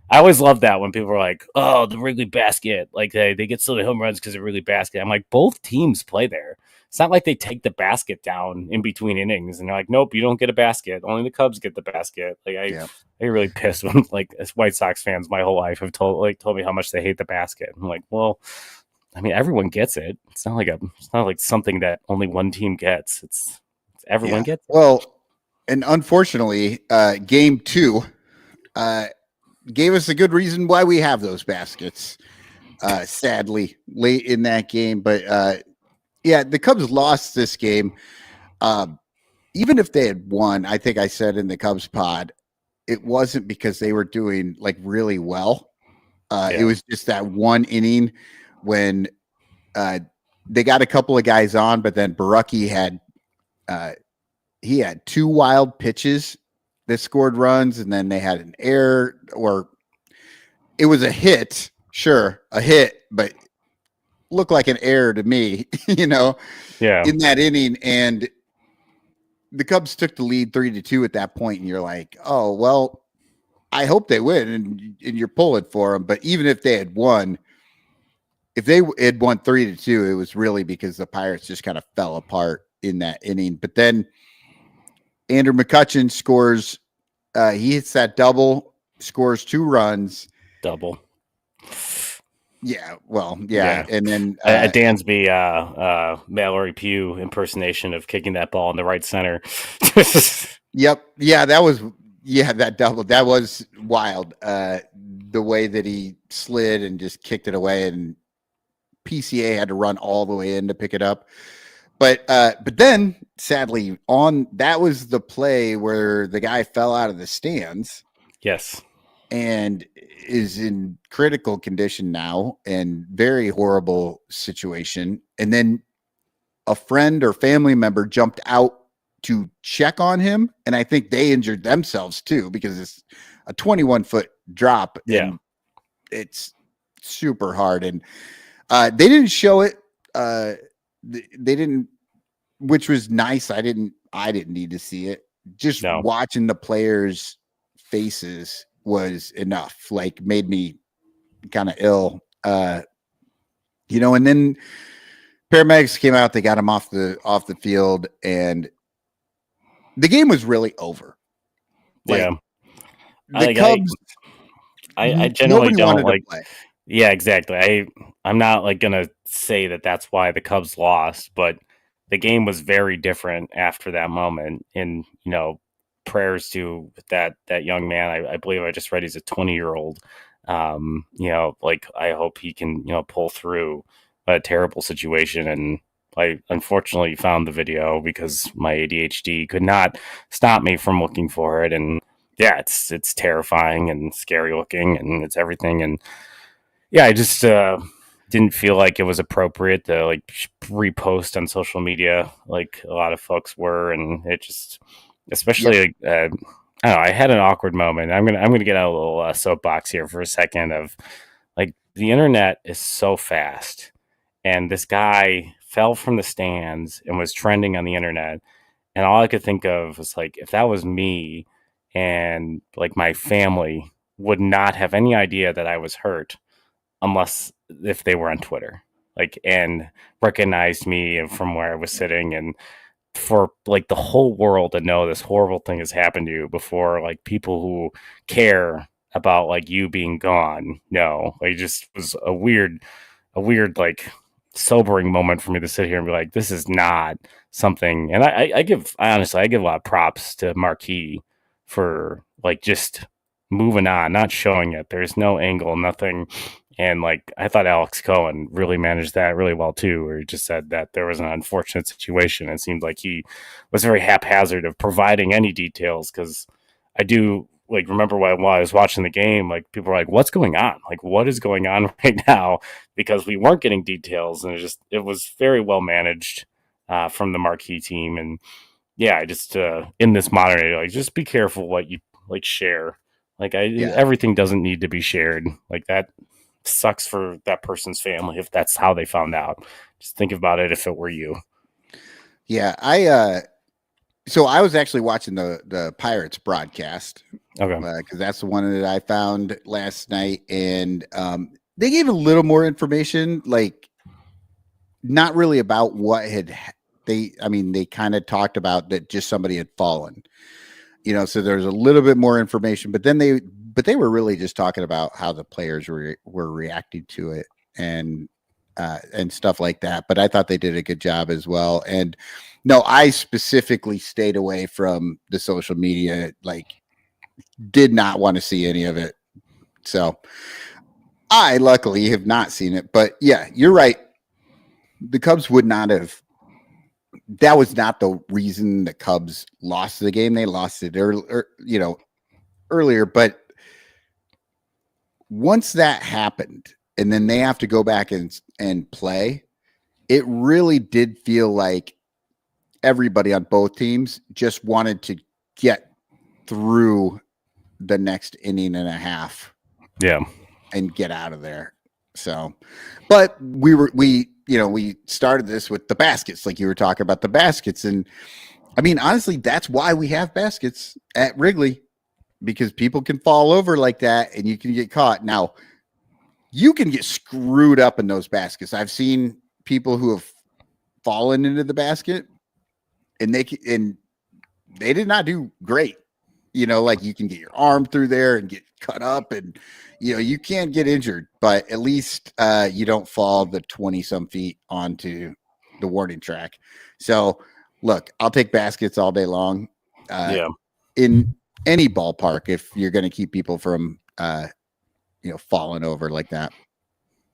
I always love that when people are like, "Oh, the Wrigley basket!" They get so many home runs because of Wrigley basket. I'm like, both teams play there. It's not like they take the basket down in between innings and they're like, nope, you don't get a basket. Only the Cubs get the basket. I get really pissed when as White Sox fans my whole life have told me how much they hate the basket. I'm like, well, I mean, everyone gets it. It's not like something that only one team gets. It's everyone gets it. Well, and unfortunately, game 2 gave us a good reason why we have those baskets. Sadly, late in that game, but yeah, the Cubs lost this game. Even if they had won, I think I said in the Cubs pod, it wasn't because they were doing like really well. It was just that one inning when they got a couple of guys on, but then Borucki had he had 2 wild pitches that scored runs, and then they had an error, or it was a hit, sure, a hit, but looked like an error to me, in that inning. And the Cubs took the lead 3-2 at that point, and you're like, oh, well, I hope they win, and you're pulling for them. But even if they had won, if they had won 3-2, it was really because the Pirates just kind of fell apart in that inning. But then Andrew McCutchen scores. He hits that double, scores 2 runs. Double. Yeah, well, yeah. And then Dansby, Mallory Pugh impersonation of kicking that ball in the right center. Yep. Yeah, that double. That was wild. The way that he slid and just kicked it away, and PCA had to run all the way in to pick it up. But then sadly that was the play where the guy fell out of the stands. Yes. And is in critical condition now, and very horrible situation. And then a friend or family member jumped out to check on him, and I think they injured themselves too, because it's a 21-foot drop. Yeah. And it's super hard. And they didn't show it. They didn't, which was nice. I didn't need to see it. Just watching the players' faces was enough, like made me kind of ill. And then paramedics came out, they got him off the field, and the game was really over. The Cubs, I generally don't like. Yeah, exactly. I'm not like gonna say that that's why the Cubs lost, but the game was very different after that moment. And prayers to that young man. I believe I just read he's a 20-year-old. I hope he can pull through a terrible situation. And I unfortunately found the video because my ADHD could not stop me from looking for it. And yeah, it's terrifying and scary looking, and it's everything. And yeah, I just didn't feel like it was appropriate to like repost on social media like a lot of folks were, and it just, especially I don't know, I had an awkward moment. I'm gonna get out a little soapbox here for a second. Of like, the internet is so fast, and this guy fell from the stands and was trending on the internet, and all I could think of was like, if that was me, and like my family would not have any idea that I was hurt unless if they were on Twitter, like, and recognized me from where I was sitting, and for like the whole world to know this horrible thing has happened to you before like people who care about like you being gone. No, like, it just was a weird like sobering moment for me to sit here and be like, this is not something. And I honestly give a lot of props to Marquee for like just moving on, not showing it. There's no angle, nothing. And like, I thought Alex Cohen really managed that really well too, where he just said that there was an unfortunate situation. It seemed like he was very haphazard of providing any details, because I do like remember while I was watching the game, like people were like, what's going on? Like, what is going on right now? Because we weren't getting details, and it was very well managed from the Marquee team. And yeah, I just in this modern age, like, just be careful what you like share. Like, everything doesn't need to be shared. Like, that sucks for that person's family if that's how they found out. Just think about it if it were you. Yeah, so I was actually watching the Pirates broadcast. Okay. Because that's the one that I found last night, and they gave a little more information, like not really about what they kind of talked about that just somebody had fallen. So there's a little bit more information, but then they were really just talking about how the players were reacting to it and stuff like that. But I thought they did a good job as well. And no, I specifically stayed away from the social media, like did not want to see any of it. So I luckily have not seen it, but yeah, you're right. The Cubs would not have. That was not the reason the Cubs lost the game. They lost it, earlier, but once that happened, and then they have to go back and play, it really did feel like everybody on both teams just wanted to get through the next inning and a half. Yeah. And get out of there. So, but we started this with the baskets, like you were talking about the baskets. And I mean, honestly, that's why we have baskets at Wrigley, because people can fall over like that and you can get caught. Now, you can get screwed up in those baskets. I've seen people who have fallen into the basket and they did not do great. Like you can get your arm through there and get cut up, and you can't get injured, but at least you don't fall the 20 some feet onto the warning track. So look, I'll take baskets all day long. In any ballpark, if you're going to keep people from falling over like that.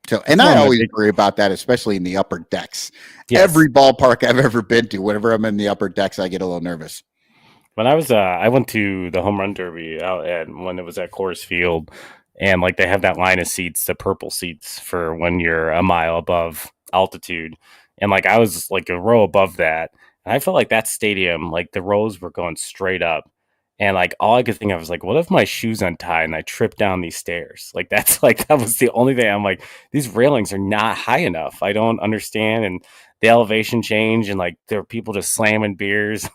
So, and I always worry about that, especially in the upper decks. Yes. Every ballpark I've ever been to, whenever I'm in the upper decks, I get a little nervous. When I was, I went to the home run derby when it was at Coors Field, and like they have that line of seats, the purple seats for when you're a mile above altitude, and like I was like a row above that, and I felt like that stadium, like the rows were going straight up, and like all I could think of was like, what if my shoes untie and I trip down these stairs? Like that was the only thing. I'm like, these railings are not high enough. I don't understand, and the elevation change, and like there are people just slamming beers,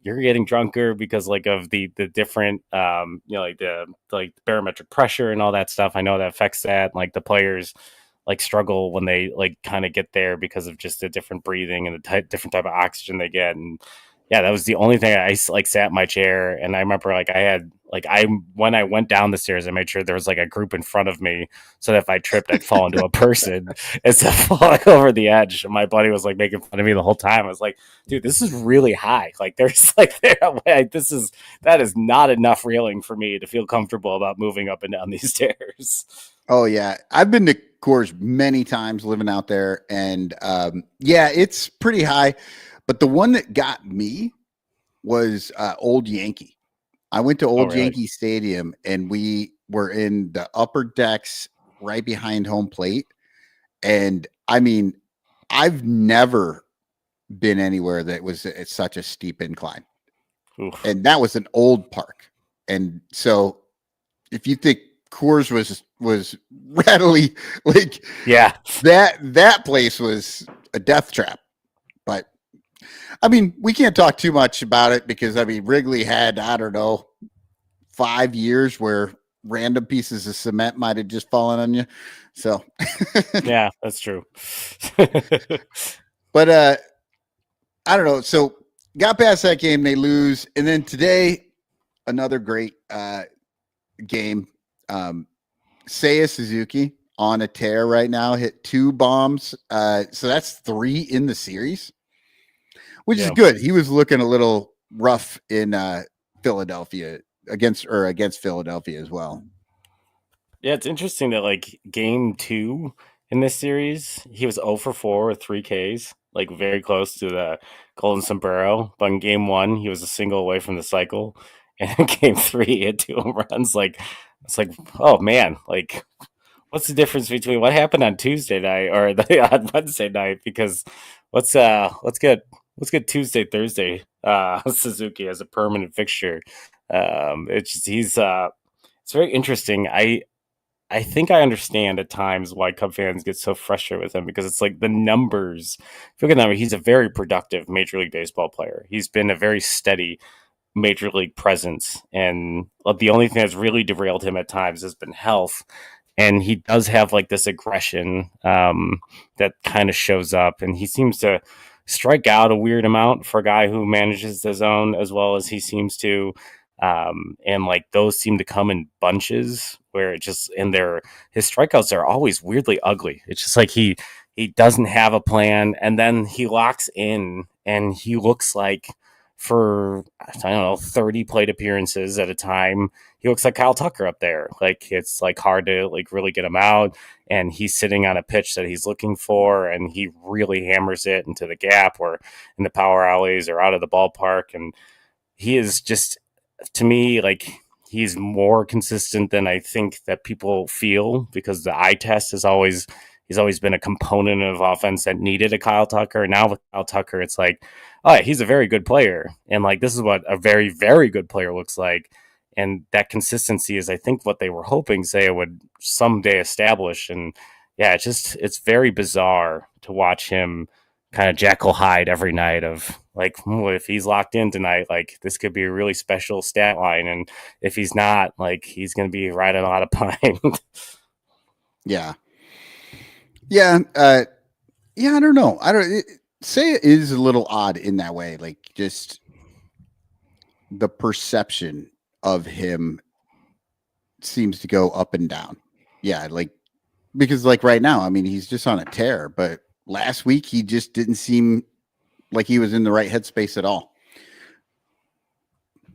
you're getting drunker because like of the different the barometric pressure and all that stuff. I know that affects that. Like the players like struggle when they like kind of get there because of just the different breathing and the different type of oxygen they get. And yeah, that was the only thing. I like sat in my chair, and I remember like when I went down the stairs, I made sure there was like a group in front of me, so that if I tripped, I'd fall into a person instead of falling over the edge. And my buddy was like making fun of me the whole time. I was like, dude, this is really high. Like there's like that is not enough railing for me to feel comfortable about moving up and down these stairs. Oh yeah, I've been to Coors many times living out there, and it's pretty high. But the one that got me was Old Yankee. I went to Old Yankee Stadium, and we were in the upper decks right behind home plate. And I mean, I've never been anywhere that was at such a steep incline. Oof. And that was an old park. And so if you think Coors was readily like, yeah, that place was a death trap. But I mean, we can't talk too much about it because I mean, Wrigley had, I don't know, 5 years where random pieces of cement might have just fallen on you. So yeah, that's true. But I don't know. So got past that game, they lose. And then today, another great game. Seiya Suzuki on a tear right now, hit 2 bombs. So that's 3 in the series, which is good. He was looking a little rough in Philadelphia against Philadelphia as well. Yeah, it's interesting that like game 2 in this series, he was 0 for 4 with 3 Ks, like very close to the Golden Sombrero. But in game 1, he was a single away from the cycle. And in game 3, he had 2 home runs. Like, it's like, oh man, like what's the difference between what happened on Tuesday night or on Wednesday night? Because let's get Tuesday, Thursday, Suzuki as a permanent fixture. It's very interesting. I think I understand at times why Cub fans get so frustrated with him because it's like the numbers. If you look at the number, he's a very productive Major League Baseball player. He's been a very steady Major League presence, and the only thing that's really derailed him at times has been health. And he does have like this aggression that kind of shows up, and he seems to strike out a weird amount for a guy who manages the zone as well as he seems to. And like those seem to come in bunches where it just his strikeouts are always weirdly ugly. It's just like he doesn't have a plan, and then he locks in and he looks like for, I don't know, 30 plate appearances at a time, he looks like Kyle Tucker up there. Like it's like hard to like really get him out, and he's sitting on a pitch that he's looking for, and he really hammers it into the gap or in the power alleys or out of the ballpark. And he is just to me, like, he's more consistent than I think that people feel, because the eye test he's always been a component of offense that needed a Kyle Tucker. And now with Kyle Tucker, it's like, oh, he's a very good player. And like, this is what a very, very good player looks like. And that consistency is, I think, what they were hoping Seiya would someday establish. And yeah, it's very bizarre to watch him kind of Jekyll Hyde every night of like, if he's locked in tonight, like this could be a really special stat line. And if he's not, like, he's going to be riding a lot of pine. Yeah. Yeah. I don't know. Seiya is a little odd in that way. Like, just the perception of him seems to go up and down. Yeah. Like, because like right now, I mean, he's just on a tear, but last week he just didn't seem like he was in the right headspace at all.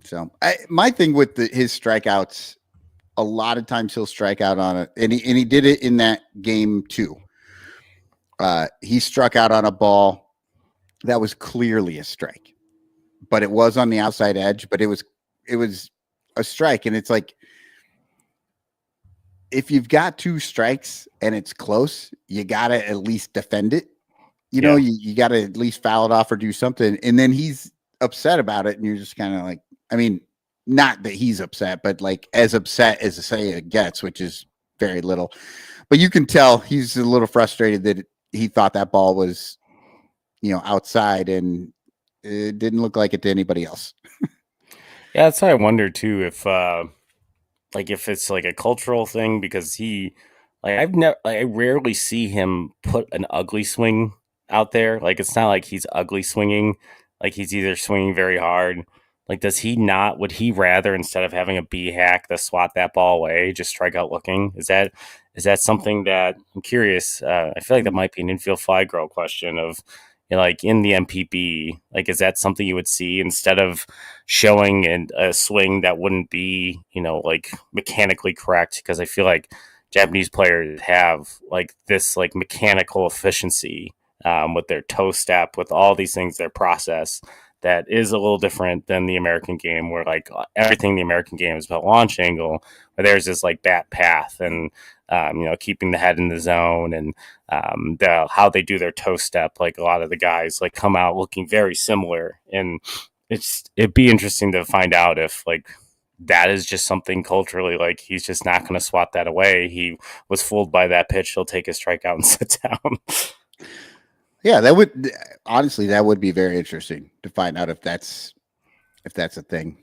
So my thing with his strikeouts, a lot of times he'll strike out on it, and he did it in that game too. He struck out on a ball that was clearly a strike, but it was on the outside edge, but it was a strike. And it's like, if you've got 2 strikes and it's close, you got to at least defend it. You know, you got to at least foul it off or do something. And then he's upset about it. And you're just kind of like, I mean, not that he's upset, but like as upset as Seiya gets, which is very little. But you can tell he's a little frustrated that he thought that ball was, outside, and it didn't look like it to anybody else. Yeah, that's why I wonder too if it's like a cultural thing, because I rarely see him put an ugly swing out there. Like, it's not like he's ugly swinging. Like, he's either swinging very hard. Like, would he rather, instead of having a B hack to swat that ball away, just strike out looking? Is that something that, I'm curious? I feel like that might be an infield fly girl question of, like, in the MPB, like, is that something you would see instead of showing a swing that wouldn't be, like, mechanically correct? Because I feel like Japanese players have like this like mechanical efficiency with their toe step, with all these things, their process that is a little different than the American game, where like everything in the American game is about launch angle, where there's this like bat path and keeping the head in the zone, and how they do their toe step. Like, a lot of the guys like come out looking very similar, and it'd be interesting to find out if like that is just something culturally, like he's just not going to swat that away. He was fooled by that pitch. He'll take his strikeout and sit down. Yeah, that would be very interesting to find out if that's a thing.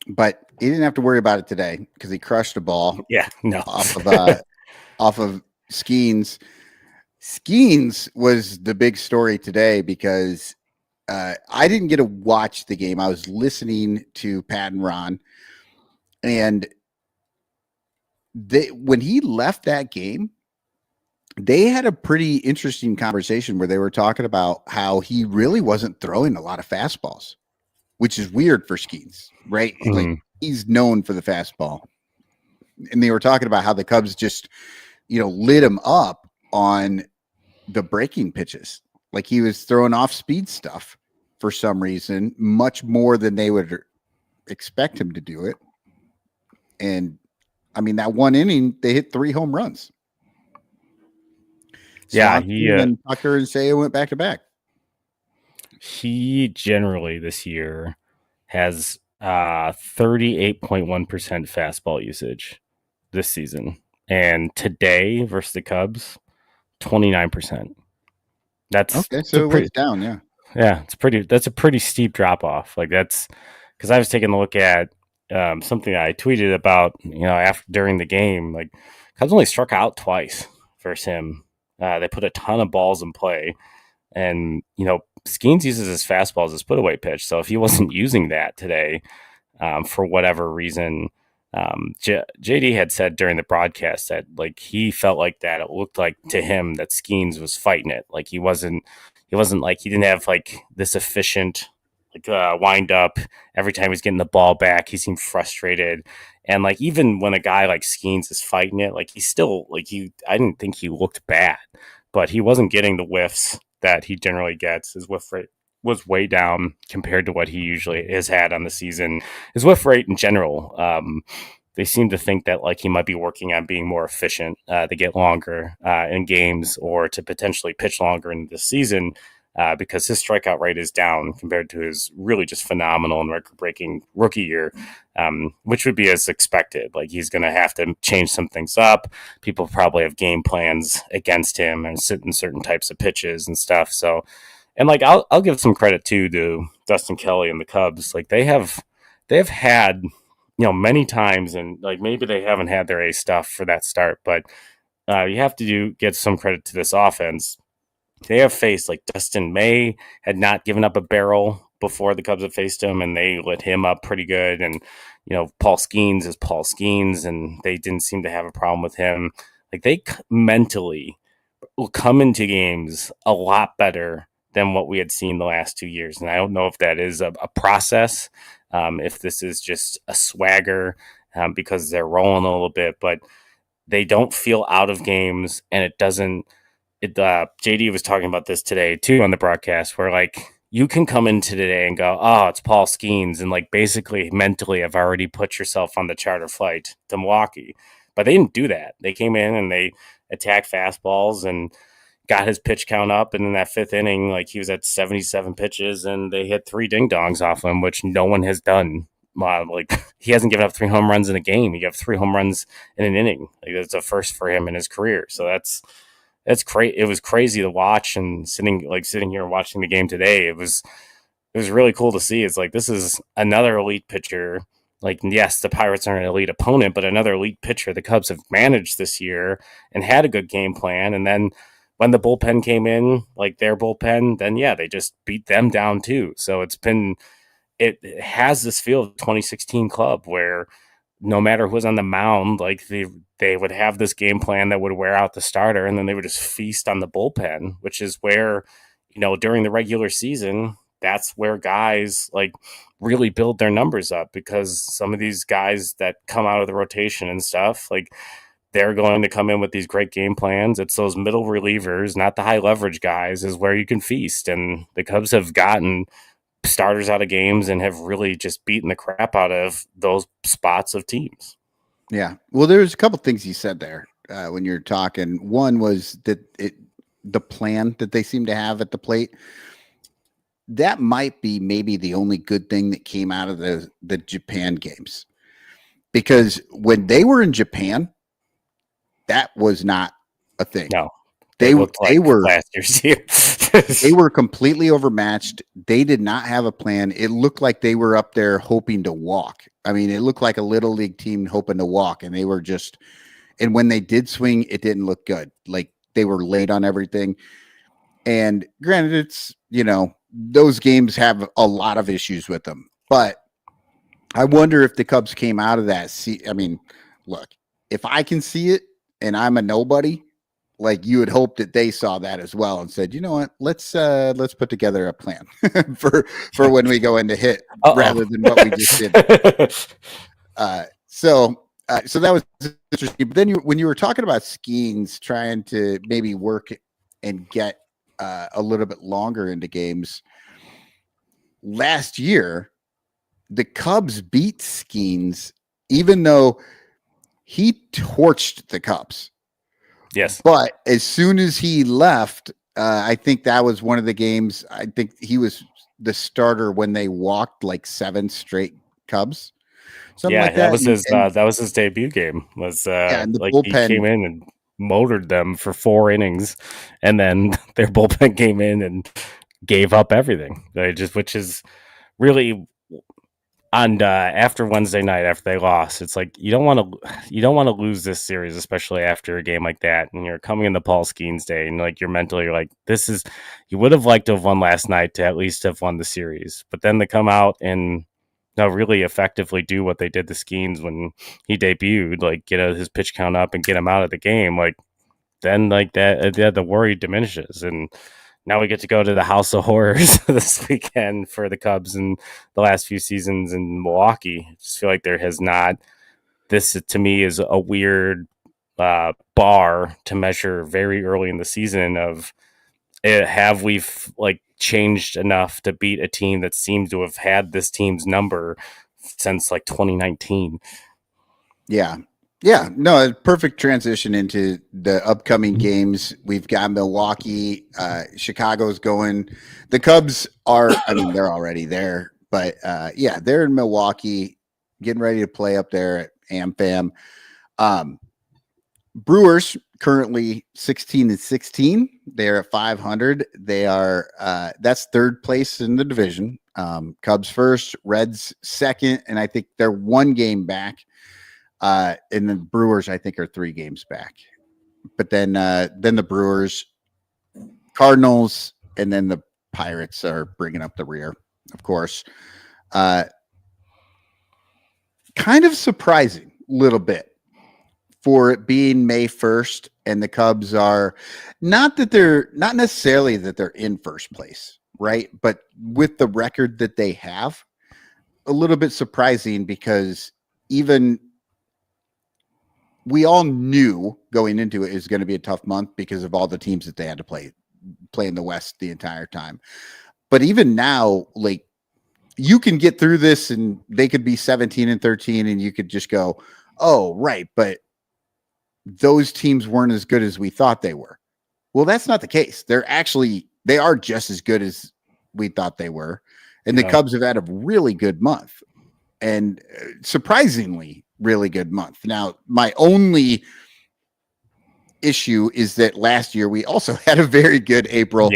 But he didn't have to worry about it today because he crushed a ball. Yeah, no. off of Skeens. Skeens was the big story today because I didn't get to watch the game. I was listening to Pat and Ron, and when he left that game, they had a pretty interesting conversation where they were talking about how he really wasn't throwing a lot of fastballs, which is weird for Skeens, right? Mm-hmm. Like, he's known for the fastball. And they were talking about how the Cubs just, lit him up on the breaking pitches. Like, he was throwing off speed stuff for some reason, much more than they would expect him to do it. And I mean, that one inning, they hit 3 home runs. Yeah, and Tucker and Seiya went back to back. He generally this year has 38.1% fastball usage this season, and today versus the Cubs, 29%. That's okay. So it's down, yeah. Yeah, that's a pretty steep drop off. Like, that's because I was taking a look at something I tweeted about, during the game. Like, Cubs only struck out twice versus him. They put a ton of balls in play, and Skeens uses his fastball as his put away pitch. So if he wasn't using that today, for whatever reason, JD had said during the broadcast that like he felt like that it looked like to him that Skeens was fighting it. Like, he wasn't like, he didn't have like this efficient wind up every time he's getting the ball back. He seemed frustrated. And like, even when a guy like Skeens is fighting it, like, he's still like, I didn't think he looked bad, but he wasn't getting the whiffs that he generally gets. His whiff rate was way down compared to what he usually has had on the season. His whiff rate in general, they seem to think that like he might be working on being more efficient to get longer in games or to potentially pitch longer in the season. Because his strikeout rate is down compared to his really just phenomenal and record-breaking rookie year, which would be as expected. Like he's going to have to change some things up. People probably have game plans against him and sit in certain types of pitches and stuff. So, and like I'll give some credit too to Dustin Kelly and the Cubs. Like they have had many times, and like maybe they haven't had their A stuff for that start, but you have to get some credit to this offense. They have faced like Dustin May had not given up a barrel before the Cubs have faced him, and they lit him up pretty good. And Paul Skeens is Paul Skeens, and they didn't seem to have a problem with him. Like they mentally will come into games a lot better than what we had seen the last 2 years. And I don't know if that is a process, if this is just a swagger because they're rolling a little bit, but they don't feel out of games, and it doesn't. JD was talking about this today too on the broadcast, where like you can come into today and go, oh, it's Paul Skeens, and like basically mentally have already put yourself on the charter flight to Milwaukee. But they didn't do that. They came in and they attacked fastballs and got his pitch count up, and in that fifth inning, like he was at 77 pitches, and they hit 3 ding dongs off him, which no one has done. Like he hasn't given up 3 home runs in a game. He got 3 home runs in an inning. Like that's a first for him in his career. So that's great. It was crazy to watch, and sitting here and watching the game today, it was really cool to see. It's like this is another elite pitcher. Like, yes, the Pirates are an elite opponent, but another elite pitcher the Cubs have managed this year and had a good game plan. And then when the bullpen came in, like their bullpen, then yeah, they just beat them down too. So it has this feel of 2016 club where no matter who's on the mound, like they would have this game plan that would wear out the starter, and then they would just feast on the bullpen, which is where, during the regular season, that's where guys like really build their numbers up, because some of these guys that come out of the rotation and stuff, like they're going to come in with these great game plans. It's those middle relievers, not the high leverage guys, is where you can feast. And the Cubs have gotten starters out of games and have really just beaten the crap out of those spots of teams. Yeah. Well, there's a couple things you said there when you're talking. One was that the plan that they seem to have at the plate, that might be maybe the only good thing that came out of the Japan games, because when they were in Japan, that was not a thing. No. They were last year's team. They were completely overmatched. They did not have a plan. It looked like they were up there hoping to walk. I mean, it looked like a little league team hoping to walk, and they were just. And when they did swing, it didn't look good. Like they were late on everything. And granted, it's those games have a lot of issues with them, but I wonder if the Cubs came out of that. I mean, look, if I can see it and I'm a nobody. Like you would hope that they saw that as well and said, you know what, let's put together a plan for when we go into hit rather than what we just did. So that was interesting. But then when you were talking about Skeens trying to maybe work and get a little bit longer into games, last year the Cubs beat Skeens even though he torched the Cubs. Yes. But as soon as he left, I think that was one of the games. I think he was the starter when they walked like 7 straight Cubs. Something like that. That was his debut game. And the like bullpen, he came in and motored them for 4 innings, and then their bullpen came in and gave up everything. Which is really. And after Wednesday night, after they lost, it's like you don't want to lose this series, especially after a game like that. And you're coming in the Paul Skeens day, and like you're like, this is, you would have liked to have won last night to at least have won the series. But then to come out and really effectively do what they did to Skeens when he debuted, like get his pitch count up and get him out of the game, like then like that the worry diminishes. And now we get to go to the House of Horrors this weekend for the Cubs in the last few seasons in Milwaukee. I just feel like there has not. This to me is a weird bar to measure very early in the season of have we like changed enough to beat a team that seems to have had this team's number since like 2019. Yeah. Yeah. No, a perfect transition into the upcoming games. We've got Milwaukee, Chicago's going. The Cubs are, I mean, they're already there, but yeah, they're in Milwaukee getting ready to play up there at AmFam. Brewers currently 16-16. They're at 500. They are that's third place in the division. Cubs first, Reds second, and I think they're 1 game back. And the Brewers, I think, are 3 games back. But then the Brewers, Cardinals, and then the Pirates are bringing up the rear, of course. Kind of surprising, little bit, for it being May 1st, and the Cubs are not necessarily that they're in first place, right? But with the record that they have, a little bit surprising, because even we all knew going into it is going to be a tough month because of all the teams that they had to play in the West the entire time. But even now, like, you can get through this and they could be 17-13 and you could just go, oh, right, but those teams weren't as good as we thought they were. Well, that's not the case. They are just as good as we thought they were. And the Cubs have had a really good month, and surprisingly really good month. Now, my only issue is that last year we also had a very good April,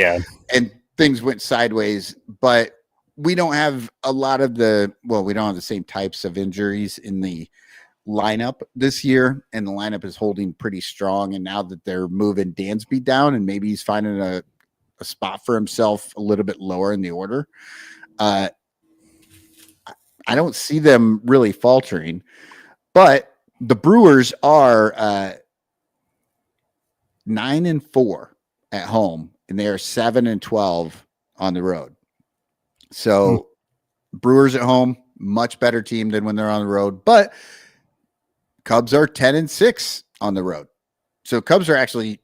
and things went sideways, but we don't have a lot of we don't have the same types of injuries in the lineup this year, and the lineup is holding pretty strong. And now that they're moving Dansby down, and maybe he's finding a spot for himself a little bit lower in the order, I don't see them really faltering. But the Brewers are 9-4 at home, and they are 7-12 on the road. So Brewers at home, much better team than when they're on the road. But Cubs are 10-6 on the road. So Cubs are actually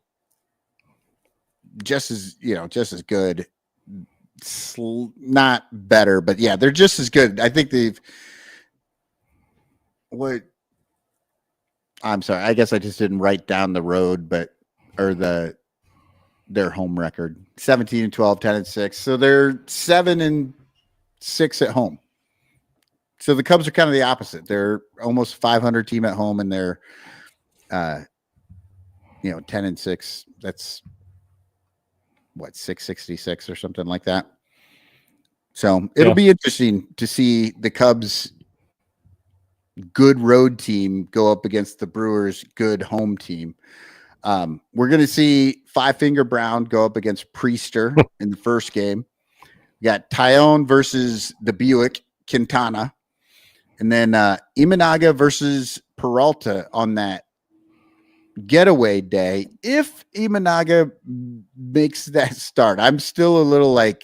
just as good, not better, but yeah, they're just as good. I think I'm sorry, I guess I just didn't write down the road, their home record, 17-12, 10-6. So they're 7-6 at home. So the Cubs are kind of the opposite. They're almost 500 team at home, and they're 10-6. That's what, 666 or something like that. So it'll be interesting to see the Cubs' good road team go up against the Brewers' good home team. We're going to see Five Finger Brown go up against Priester in the first game. We got Tyone versus the Buick Quintana, and then Imanaga versus Peralta on that getaway day. If Imanaga makes that start, I'm still a little like,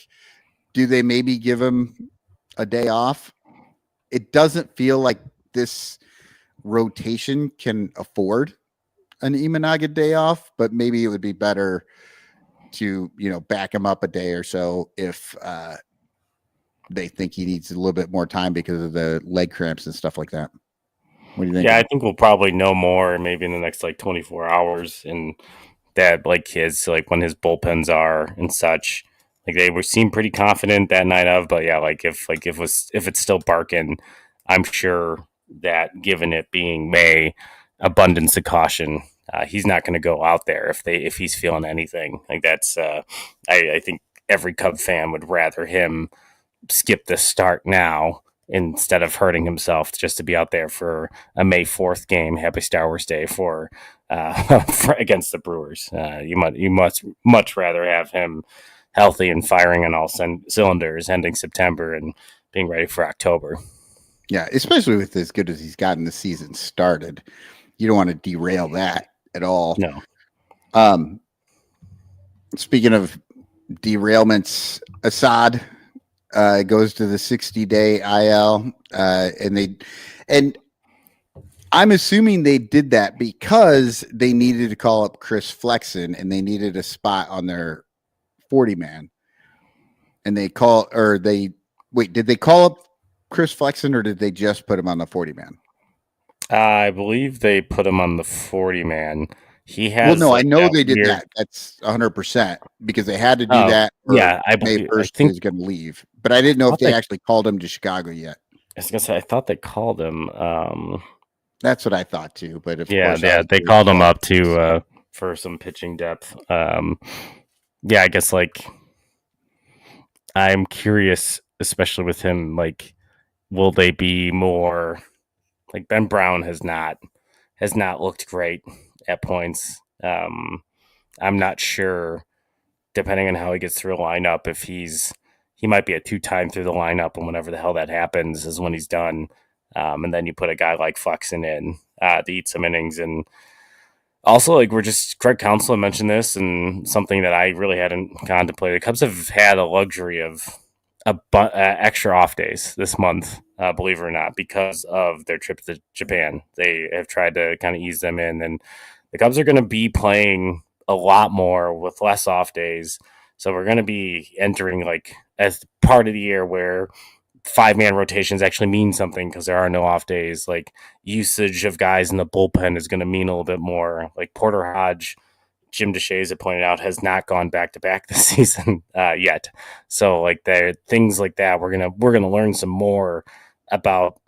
do they maybe give him a day off? It doesn't feel like this rotation can afford an Imanaga day off, but maybe it would be better to, back him up a day or so if they think he needs a little bit more time because of the leg cramps and stuff like that. What do you think? Yeah, I think we'll probably know more maybe in the next 24 hours, and that when his bullpens are and such. Like, they seem pretty confident that night of, but yeah, if it's still barking, I'm sure that, given it being May, abundance of caution, he's not going to go out there if he's feeling anything. Like, that's I think every Cub fan would rather him skip the start now instead of hurting himself just to be out there for a May 4th game. Happy Star Wars Day for against the Brewers. You must much rather have him healthy and firing on all cylinders ending September and being ready for October. Yeah, especially with as good as he's gotten the season started. You don't want to derail that at all. No. Speaking of derailments, Assad goes to the 60-day IL, and I'm assuming they did that because they needed to call up Chris Flexen and they needed a spot on their 40-man. and did they call up Chris Flexen, or did they just put him on the 40-man? I believe they put him on the 40-man. He has. Well, no, I know that they did weird- that. That's 100% because they had to do Oh, that. Or yeah, I May believe- 1st I think- is going to leave, but I didn't know if thought they they- actually called him to Chicago yet. I was gonna say I thought they called him. That's what I thought too. But of Yeah, course, I yeah, was they very called him wrong. up to for some pitching depth. Yeah, I guess like I'm curious, especially with him. Like, will they be more like Ben Brown has not looked great at points. I'm not sure, depending on how he gets through a lineup, if he might be a 2-time through the lineup, and whenever the hell that happens is when he's done. And then you put a guy like Flexen in to eat some innings. And also, like, Craig Counsell mentioned this, and something that I really hadn't contemplated. The Cubs have had a luxury of extra off days this month, believe it or not, because of their trip to Japan. They have tried to kind of ease them in, and the Cubs are going to be playing a lot more with less off days. So we're going to be entering like as part of the year where 5-man rotations actually mean something because there are no off days. Like usage of guys in the bullpen is going to mean a little bit more. Like Porter Hodge, Jim DeShays had pointed out, has not gone back to back this season yet. So like there things like that, we're gonna learn some more about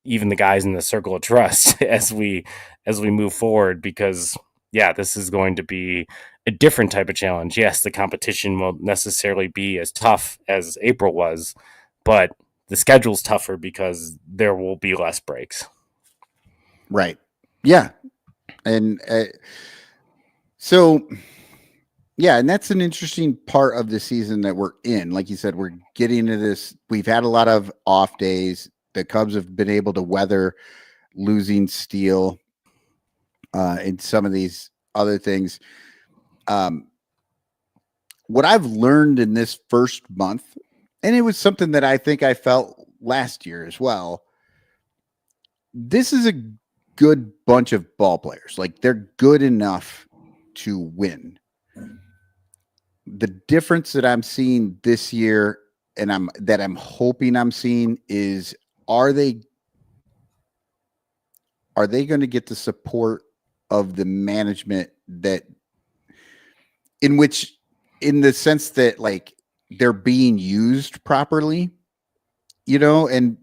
even the guys in the circle of trust as we move forward, because yeah, this is going to be a different type of challenge. Yes, the competition won't necessarily be as tough as April was, but the schedule's tougher because there will be less breaks. Right. Yeah. And so, yeah, and that's an interesting part of the season that we're in. Like you said, we're getting into this. We've had a lot of off days. The Cubs have been able to weather losing Steele and some of these other things. What I've learned in this first month, and it was something that I think I felt last year as well, this is a good bunch of ball players. Like, they're good enough to win. The difference that I'm seeing this year, and I'm hoping I'm seeing, is are they going to get the support of the management that in the sense that like they're being used properly, and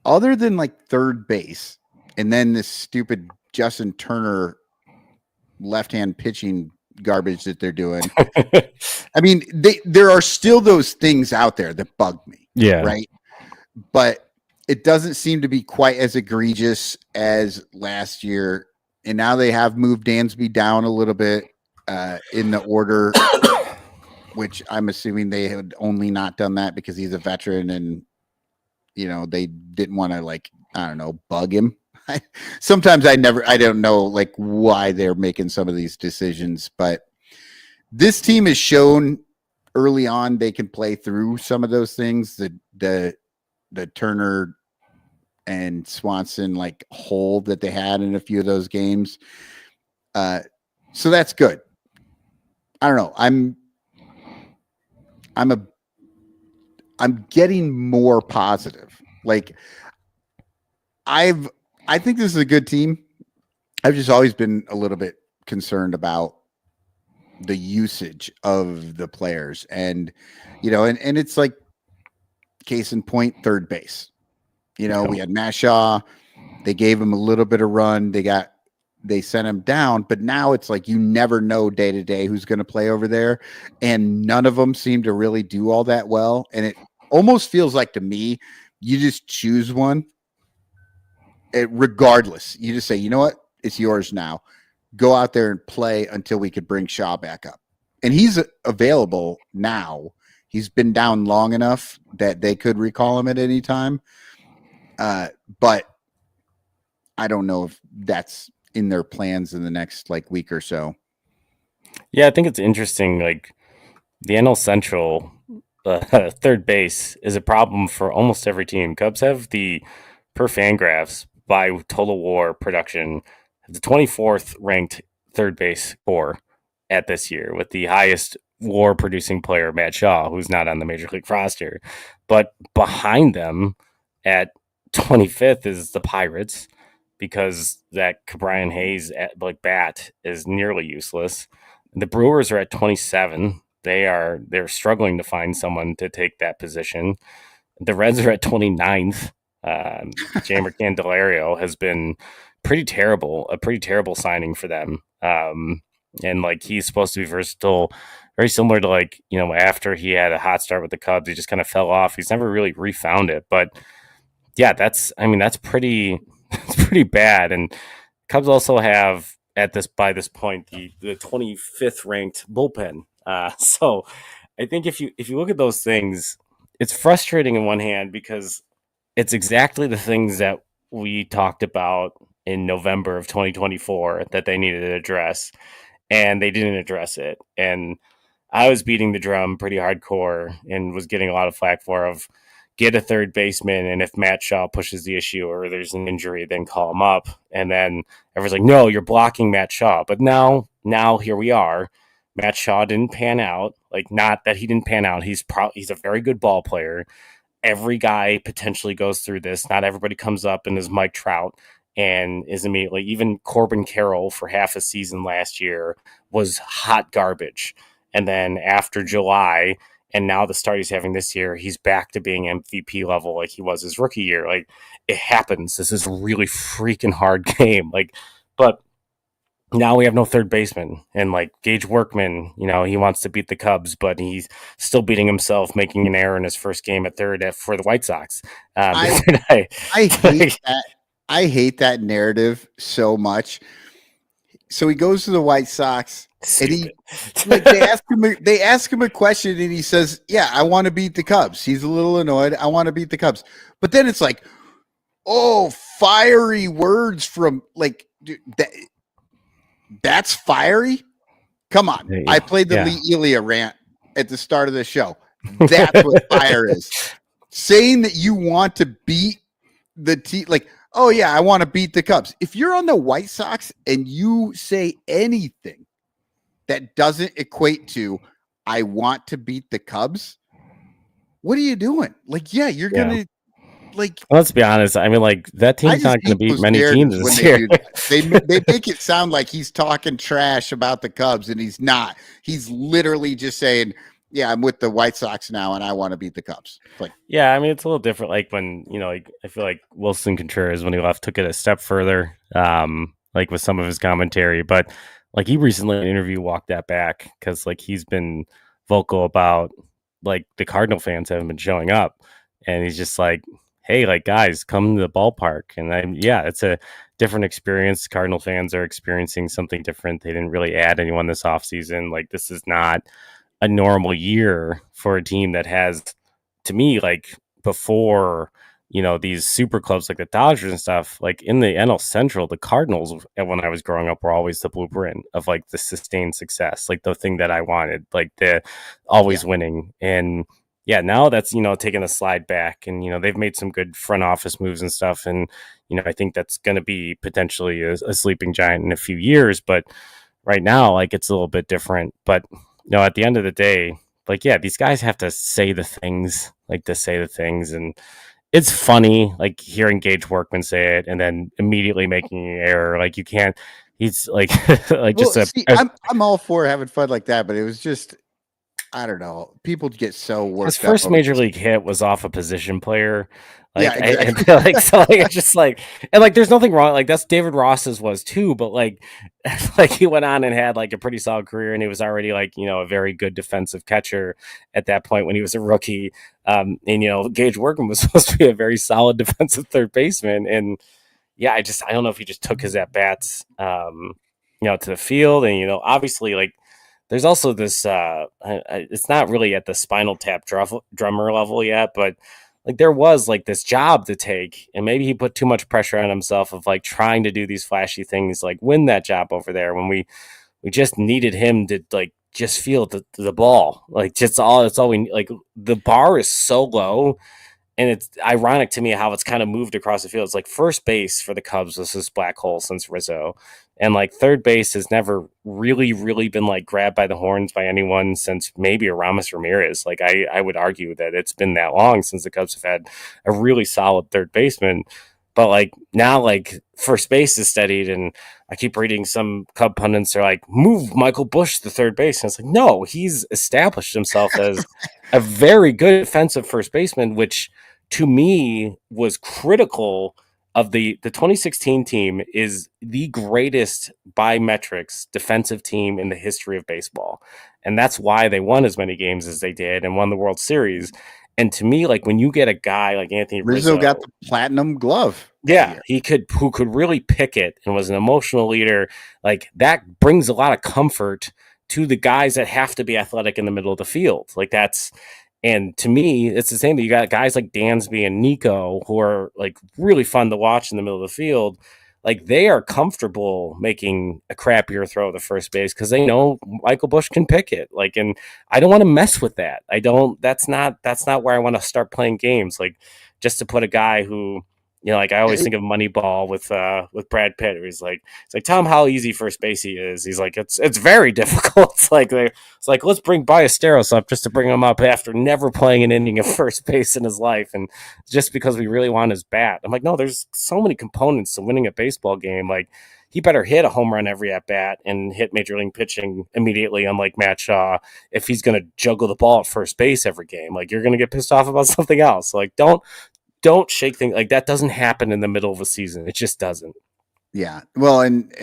other than like third base and then this stupid Justin Turner left-hand pitching garbage that they're doing. I mean, there are still those things out there that bug me. Yeah. Right. But it doesn't seem to be quite as egregious as last year. And now they have moved Dansby down a little bit in the order, which I'm assuming they had only not done that because he's a veteran and, they didn't want to, like, I don't know, bug him. Sometimes I don't know like why they're making some of these decisions, but this team has shown early on they can play through some of those things. The Turner and Swanson like hole that they had in a few of those games. So that's good. I don't know. I'm getting more positive. Like I think this is a good team. I've just always been a little bit concerned about the usage of the players, and and it's like case in point, third base. We had Mashaw. They gave him a little bit of run. They sent him down, but now it's like you never know day to day who's going to play over there, and none of them seem to really do all that well. And it almost feels like to me, you just choose one. Regardless, you just say, you know what, it's yours now. Go out there and play until we could bring Shaw back up. And he's available now. He's been down long enough that they could recall him at any time. But I don't know if that's in their plans in the next like week or so. Yeah, I think it's interesting. Like the NL Central third base is a problem for almost every team. Cubs have the per Fangraphs by Total WAR production, the 24th ranked third base core, at this year with the highest WAR producing player, Matt Shaw, who's not on the Major League roster. But behind them at 25th is the Pirates, because that Brian Hayes bat is nearly useless. The Brewers are at 27. They're struggling to find someone to take that position. The Reds are at 29th. Jeimer Candelario has been a pretty terrible signing for them. And like, he's supposed to be versatile, very similar to like, after he had a hot start with the Cubs, he just kind of fell off. He's never really refound it. But yeah, that's pretty bad. And Cubs also have by this point the 25th ranked bullpen. So I think if you look at those things, it's frustrating in one hand because it's exactly the things that we talked about in November of 2024 that they needed to address, and they didn't address it. And I was beating the drum pretty hardcore and was getting a lot of flack get a third baseman, and if Matt Shaw pushes the issue or there's an injury, then call him up. And then everyone's like, no, you're blocking Matt Shaw. But now here we are. Matt Shaw didn't pan out. Like, not that he didn't pan out. He's a very good ball player. Every guy potentially goes through this. Not everybody comes up and is Mike Trout and is immediately. Even Corbin Carroll for half a season last year was hot garbage. And then after July, and now the start he's having this year, he's back to being MVP level like he was his rookie year. Like, it happens. This is a really freaking hard game. But now we have no third baseman. And like Gage Workman, he wants to beat the Cubs, but he's still beating himself, making an error in his first game at third for the White Sox. I hate that narrative so much. So he goes to the White Sox. Stupid. And they ask him a question and he says, yeah, I want to beat the Cubs. He's a little annoyed. I want to beat the Cubs. But then it's like, oh, fiery words from like, dude, that's fiery. Come on. Yeah. I played the Lee Elia rant at the start of the show. That's what fire is. Saying that you want to beat the team, like, oh yeah, I want to beat the Cubs. If you're on the White Sox and you say anything that doesn't equate to I want to beat the Cubs, what are you doing? Like, yeah, you're gonna like. Let's be honest. I mean, like, that team's not going to beat many teams this year. They make it sound like he's talking trash about the Cubs, and he's not. He's literally just saying, "Yeah, I'm with the White Sox now, and I want to beat the Cubs." Like, yeah, I mean, it's a little different. Like when like I feel like Wilson Contreras when he left took it a step further, like with some of his commentary, but. Like, he recently in an interview walked that back because like he's been vocal about like the Cardinal fans haven't been showing up, and he's just like, hey, like, guys, come to the ballpark. And it's a different experience. Cardinal fans are experiencing something different. They didn't really add anyone this offseason. Like, this is not a normal year for a team that has, to me, like before these super clubs like the Dodgers and stuff, like in the NL Central, the Cardinals, when I was growing up, were always the blueprint of like the sustained success, like the thing that I wanted, like the always winning. And now that's, taking a slide back, and, they've made some good front office moves and stuff. And, I think that's going to be potentially a sleeping giant in a few years. But right now, like, it's a little bit different. But, at the end of the day, like, yeah, these guys have to say the things, and it's funny, like, hearing Gage Workman say it and then immediately making an error. Like, you can't. He's like, I'm all for having fun like that, but it was just, I don't know. People get so worked up. His first major league hit was off a position player. Like, yeah, exactly. It's just like, and like, there's nothing wrong. Like, that's David Ross's was too, but like he went on and had like a pretty solid career, and he was already like, a very good defensive catcher at that point when he was a rookie. And Gage Workman was supposed to be a very solid defensive third baseman. And yeah, I don't know if he just took his at bats, to the field. And, obviously, like, there's also this, it's not really at the Spinal Tap drummer level yet, but like there was like this job to take, and maybe he put too much pressure on himself of like trying to do these flashy things, like win that job over there when we just needed him to like just feel the ball. Like, that's all we, like, the bar is so low. and it's ironic to me how it's kind of moved across the field. It's like first base for the Cubs was this black hole since Rizzo. And like third base has never really, really been like grabbed by the horns by anyone since maybe Aramis Ramirez. Like I would argue that it's been that long since the Cubs have had a really solid third baseman. But like now, like first base is steadied, and I keep reading some Cub pundits are like, move Michael Busch to third base. And it's like, no, he's established himself as a very good defensive first baseman, which to me was critical of the 2016 team is the greatest by metrics defensive team in the history of baseball. And that's why they won as many games as they did and won the World Series. And to me, like when you get a guy like Anthony Rizzo got the platinum glove. Yeah, who could really pick it and was an emotional leader. Like that brings a lot of comfort to the guys that have to be athletic in the middle of the field. Like that's, and to me, it's the same thing. You got guys like Dansby and Nico who are like really fun to watch in the middle of the field. Like they are comfortable making a crappier throw to first base because they know Michael Busch can pick it. Like, and I don't want to mess with that. That's not where I want to start playing games. Like just to put a guy who, you know, like I always think of Moneyball with Brad Pitt. Where it's like tell him how easy first base he is. He's like it's very difficult. It's like let's bring Ballesteros up just to bring him up after never playing an inning of first base in his life, and just because we really want his bat. I'm like, no, there's so many components to winning a baseball game. Like he better hit a home run every at bat and hit major league pitching immediately, unlike Matt Shaw. If he's going to juggle the ball at first base every game, like you're going to get pissed off about something else. Like don't shake things like that. Doesn't happen in the middle of a season. It just doesn't. Yeah. Well, and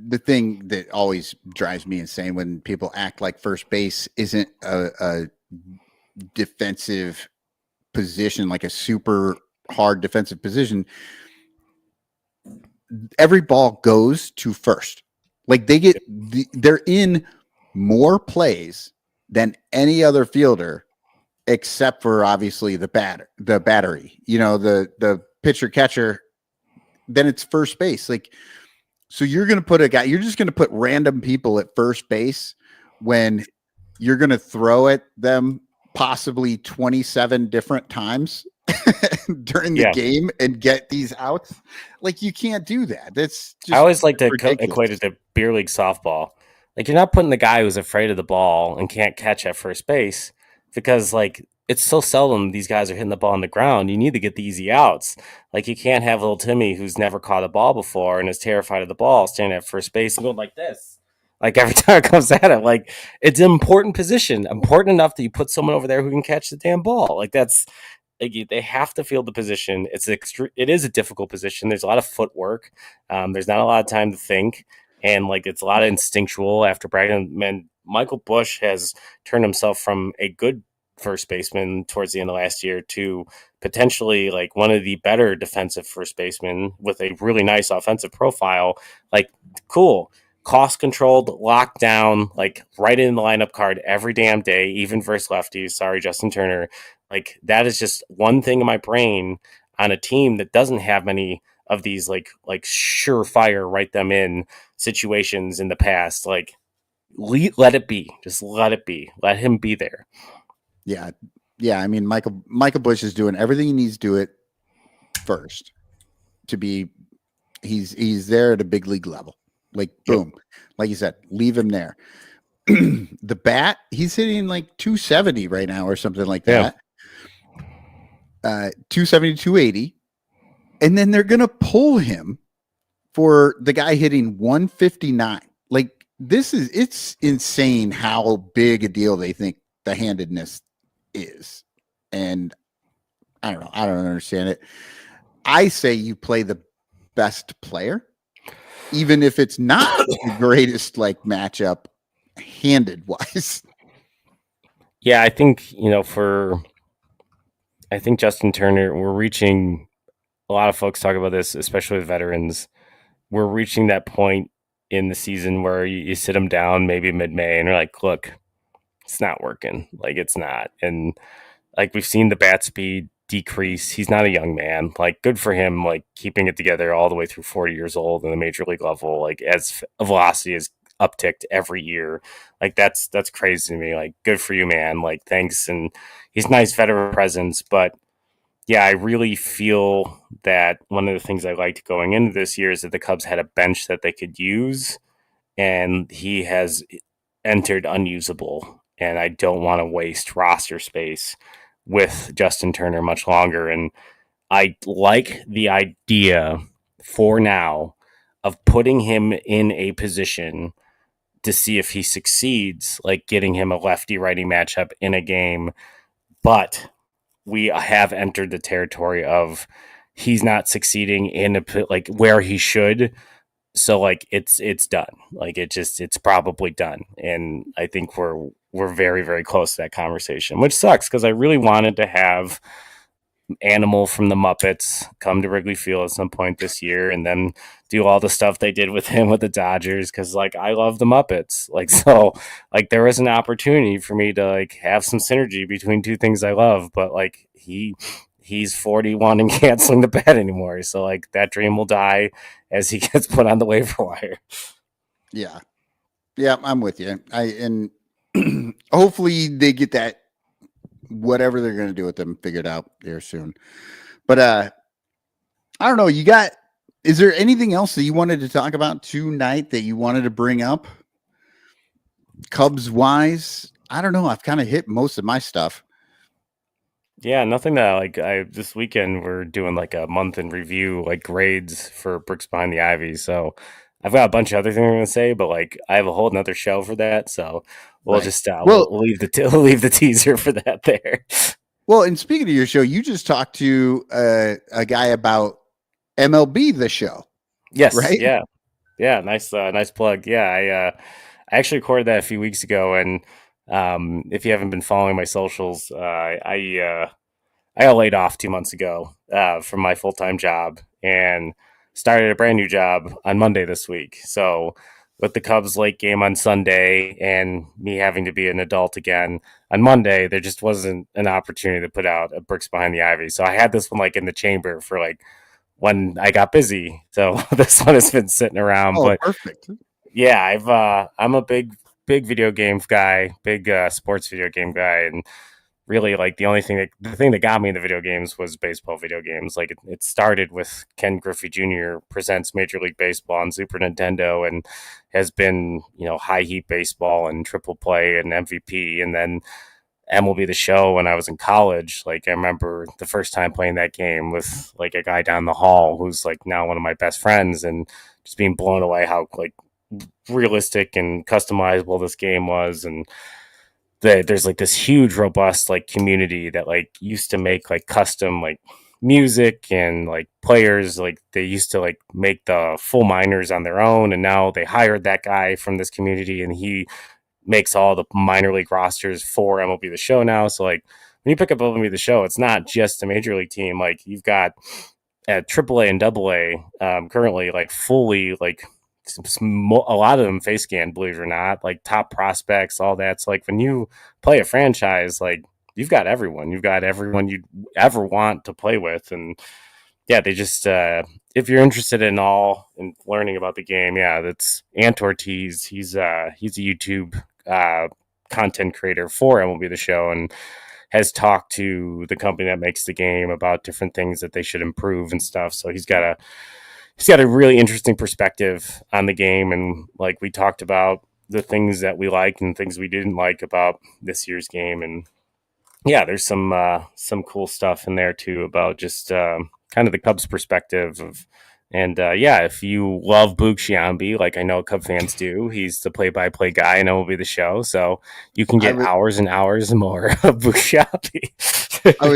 the thing that always drives me insane when people act like first base isn't a defensive position, like a super hard defensive position. Every ball goes to first. Like they're in more plays than any other fielder, except for obviously the battery, you know, the pitcher catcher, then it's first base. Like, so you're going to put you're just going to put random people at first base when you're going to throw at them possibly 27 different times during the game and get these outs. Like you can't do that. That's just I always like to ridiculous. equate it to beer league softball. Like you're not putting the guy who's afraid of the ball and can't catch at first base, because like it's so seldom these guys are hitting the ball on the ground. You need to get the easy outs. Like you can't have little Timmy who's never caught a ball before and is terrified of the ball standing at first base and going like this. Like every time it comes at him, like it's an important position, important enough that you put someone over there who can catch the damn ball. Like that's like they have to field the position. It is a difficult position. There's a lot of footwork. There's not a lot of time to think, and like it's a lot of instinctual after practice. And Michael Busch has turned himself from a good first baseman towards the end of last year to potentially like one of the better defensive first basemen with a really nice offensive profile. Like cool, cost controlled, locked down, like right in the lineup card every damn day, even versus lefties. Sorry, Justin Turner. Like that is just one thing in my brain on a team that doesn't have many of these like surefire write them in situations in the past. Like let it be, just let it be, let him be there. Yeah. I mean, Michael Busch is doing everything he needs to do it first to be. He's there at a big league level. Like boom, like you said, leave him there. The bat, he's hitting like 270 right now or something like that. 270, 280, and then they're gonna pull him for the guy hitting 159. Like it's insane how big a deal they think the handedness is, and I don't know. I don't understand it. I say you play the best player, even if it's not the greatest like matchup handed wise. Yeah, I think, you know, I think Justin Turner, we're reaching, a lot of folks talk about this, especially with veterans. We're reaching that point in the season where you sit him down maybe mid-May and you're like, look, it's not working. Like it's not. And like we've seen the bat speed decrease. He's not a young man. Like good for him, like keeping it together all the way through 40 years old in the major league level, like as velocity has upticked every year. Like that's crazy to me. Like good for you, man. Like thanks. And he's nice veteran presence, but yeah, I really feel that one of the things I liked going into this year is that the Cubs had a bench that they could use, and he has entered unusable. And I don't want to waste roster space with Justin Turner much longer. And I like the idea for now of putting him in a position to see if he succeeds, like getting him a lefty-righty matchup in a game. But we have entered the territory of he's not succeeding in like where he should. So like it's done. Like it's probably done. And I think we're very, very close to that conversation, which sucks because I really wanted to have Animal from the Muppets come to Wrigley Field at some point this year and then do all the stuff they did with him with the Dodgers, because like I love the Muppets. Like, so like there was an opportunity for me to like have some synergy between two things I love, but like he's 41 and can't swing the bat anymore, so like that dream will die as he gets put on the waiver wire. Yeah, I'm with you. And hopefully they get that, whatever they're going to do with them, figured out there soon. But I don't know. Is there anything else that you wanted to talk about tonight that you wanted to bring up, Cubs wise? I don't know. I've kind of hit most of my stuff. Yeah, nothing that like this weekend we're doing like a month in review, like grades for Bricks Behind the Ivy. So I've got a bunch of other things I'm going to say, but like I have a whole nother show for that. So we'll just we'll leave the teaser for that there. Well, and speaking of your show, you just talked to a guy about MLB The Show. Yes. Right. Yeah. Nice plug. Yeah. I actually recorded that a few weeks ago, and if you haven't been following my socials, I got laid off 2 months ago from my full-time job and started a brand new job on Monday this week. So with the Cubs late game on Sunday and me having to be an adult again on Monday, there just wasn't an opportunity to put out a Bricks Behind the Ivy. So I had this one like in the chamber for like when I got busy. So this one has been sitting around. But perfect. Yeah, I'm a big video game guy, big sports video game guy, and really like the thing that got me in the video games was baseball video games. Like it started with Ken Griffey Jr. presents Major League Baseball on Super Nintendo and has been, high heat baseball and triple play and MVP. And then MLB The Show when I was in college. Like I remember the first time playing that game with like a guy down the hall who's like now one of my best friends, and just being blown away how like realistic and customizable this game was. And there's like this huge robust like community that like used to make like custom like music and like players. Like they used to like make the full minors on their own, and now they hired that guy from this community and he makes all the minor league rosters for MLB The Show now. So like when you pick up MLB The Show, it's not just a major league team. Like you've got at AAA and AA currently like fully like a lot of them face scan, believe it or not, like top prospects, all that. So like when you play a franchise, like you've got everyone you'd ever want to play with. And yeah, they just if you're interested in learning about the game, that's Ant Ortiz. He's a YouTube content creator for MLB The Show and has talked to the company that makes the game about different things that they should improve and stuff. So he's got a really interesting perspective on the game. And like we talked about the things that we liked and things we didn't like about this year's game. And yeah, there's some cool stuff in there too about just kind of the Cubs perspective of, and if you love Boog Sciambi, like I know Cub fans do, he's the play-by-play guy and MLB The Show. So you can get hours and hours more of Boog Sciambi. I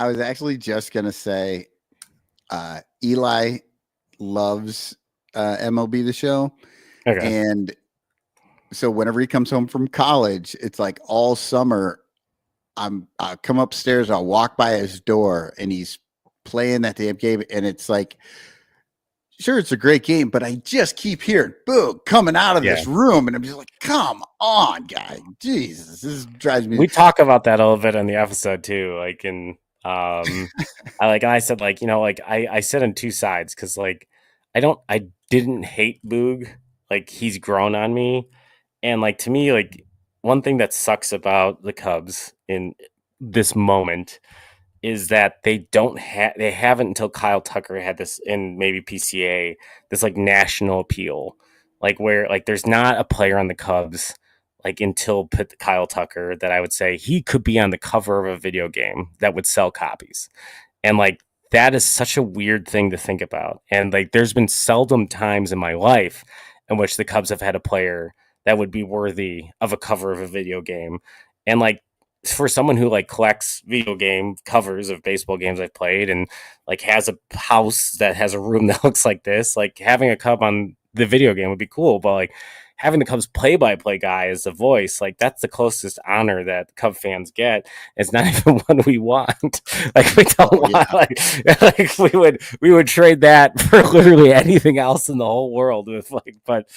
was actually just going to say, Eli loves MLB The Show. Okay. And so whenever he comes home from college, it's like all summer, I'll come upstairs, I'll walk by his door and he's playing that damn game. And it's like, sure, it's a great game, but I just keep hearing Boog coming out of this room. And I'm just like, come on, guy. Jesus, this drives me. We talk about that a little bit on the episode too. Like I said, like, I said on two sides. Cause like, I didn't hate Boog. Like he's grown on me. And like, to me, like one thing that sucks about the Cubs in this moment is that they haven't until Kyle Tucker had this, in maybe PCA, this like national appeal, like where like there's not a player on the Cubs like until Kyle Tucker that I would say he could be on the cover of a video game that would sell copies. And like that is such a weird thing to think about. And like there's been seldom times in my life in which the Cubs have had a player that would be worthy of a cover of a video game. And like for someone who like collects video game covers of baseball games I've played and like has a house that has a room that looks like this, like having a Cub on the video game would be cool. But like having the Cubs play-by-play guy as the voice, like that's the closest honor that Cub fans get. It's not even one we want. Like we don't want, like we would trade that for literally anything else in the whole world with like, but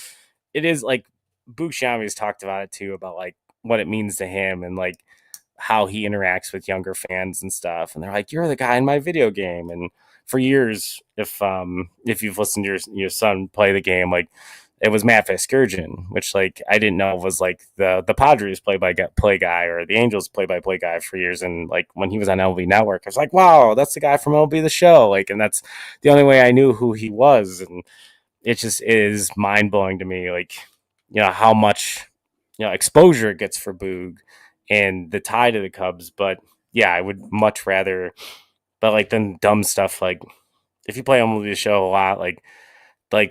it is like Boog Sciambi's talked about it too, about like what it means to him and like how he interacts with younger fans and stuff. And they're like, you're the guy in my video game. And for years, if you've listened to your son play the game, like it was Matt Vasgersian, which like I didn't know was like the Padres play-by-play guy or the Angels play-by-play guy for years. And like when he was on MLB Network, I was like, wow, that's the guy from MLB The Show. Like, and that's the only way I knew who he was. And it just is mind-blowing to me, like, you know, how much, you know, exposure it gets for Boog and the tie to the Cubs. But yeah, I would much rather, but like then dumb stuff, like if you play MLB The Show a lot, like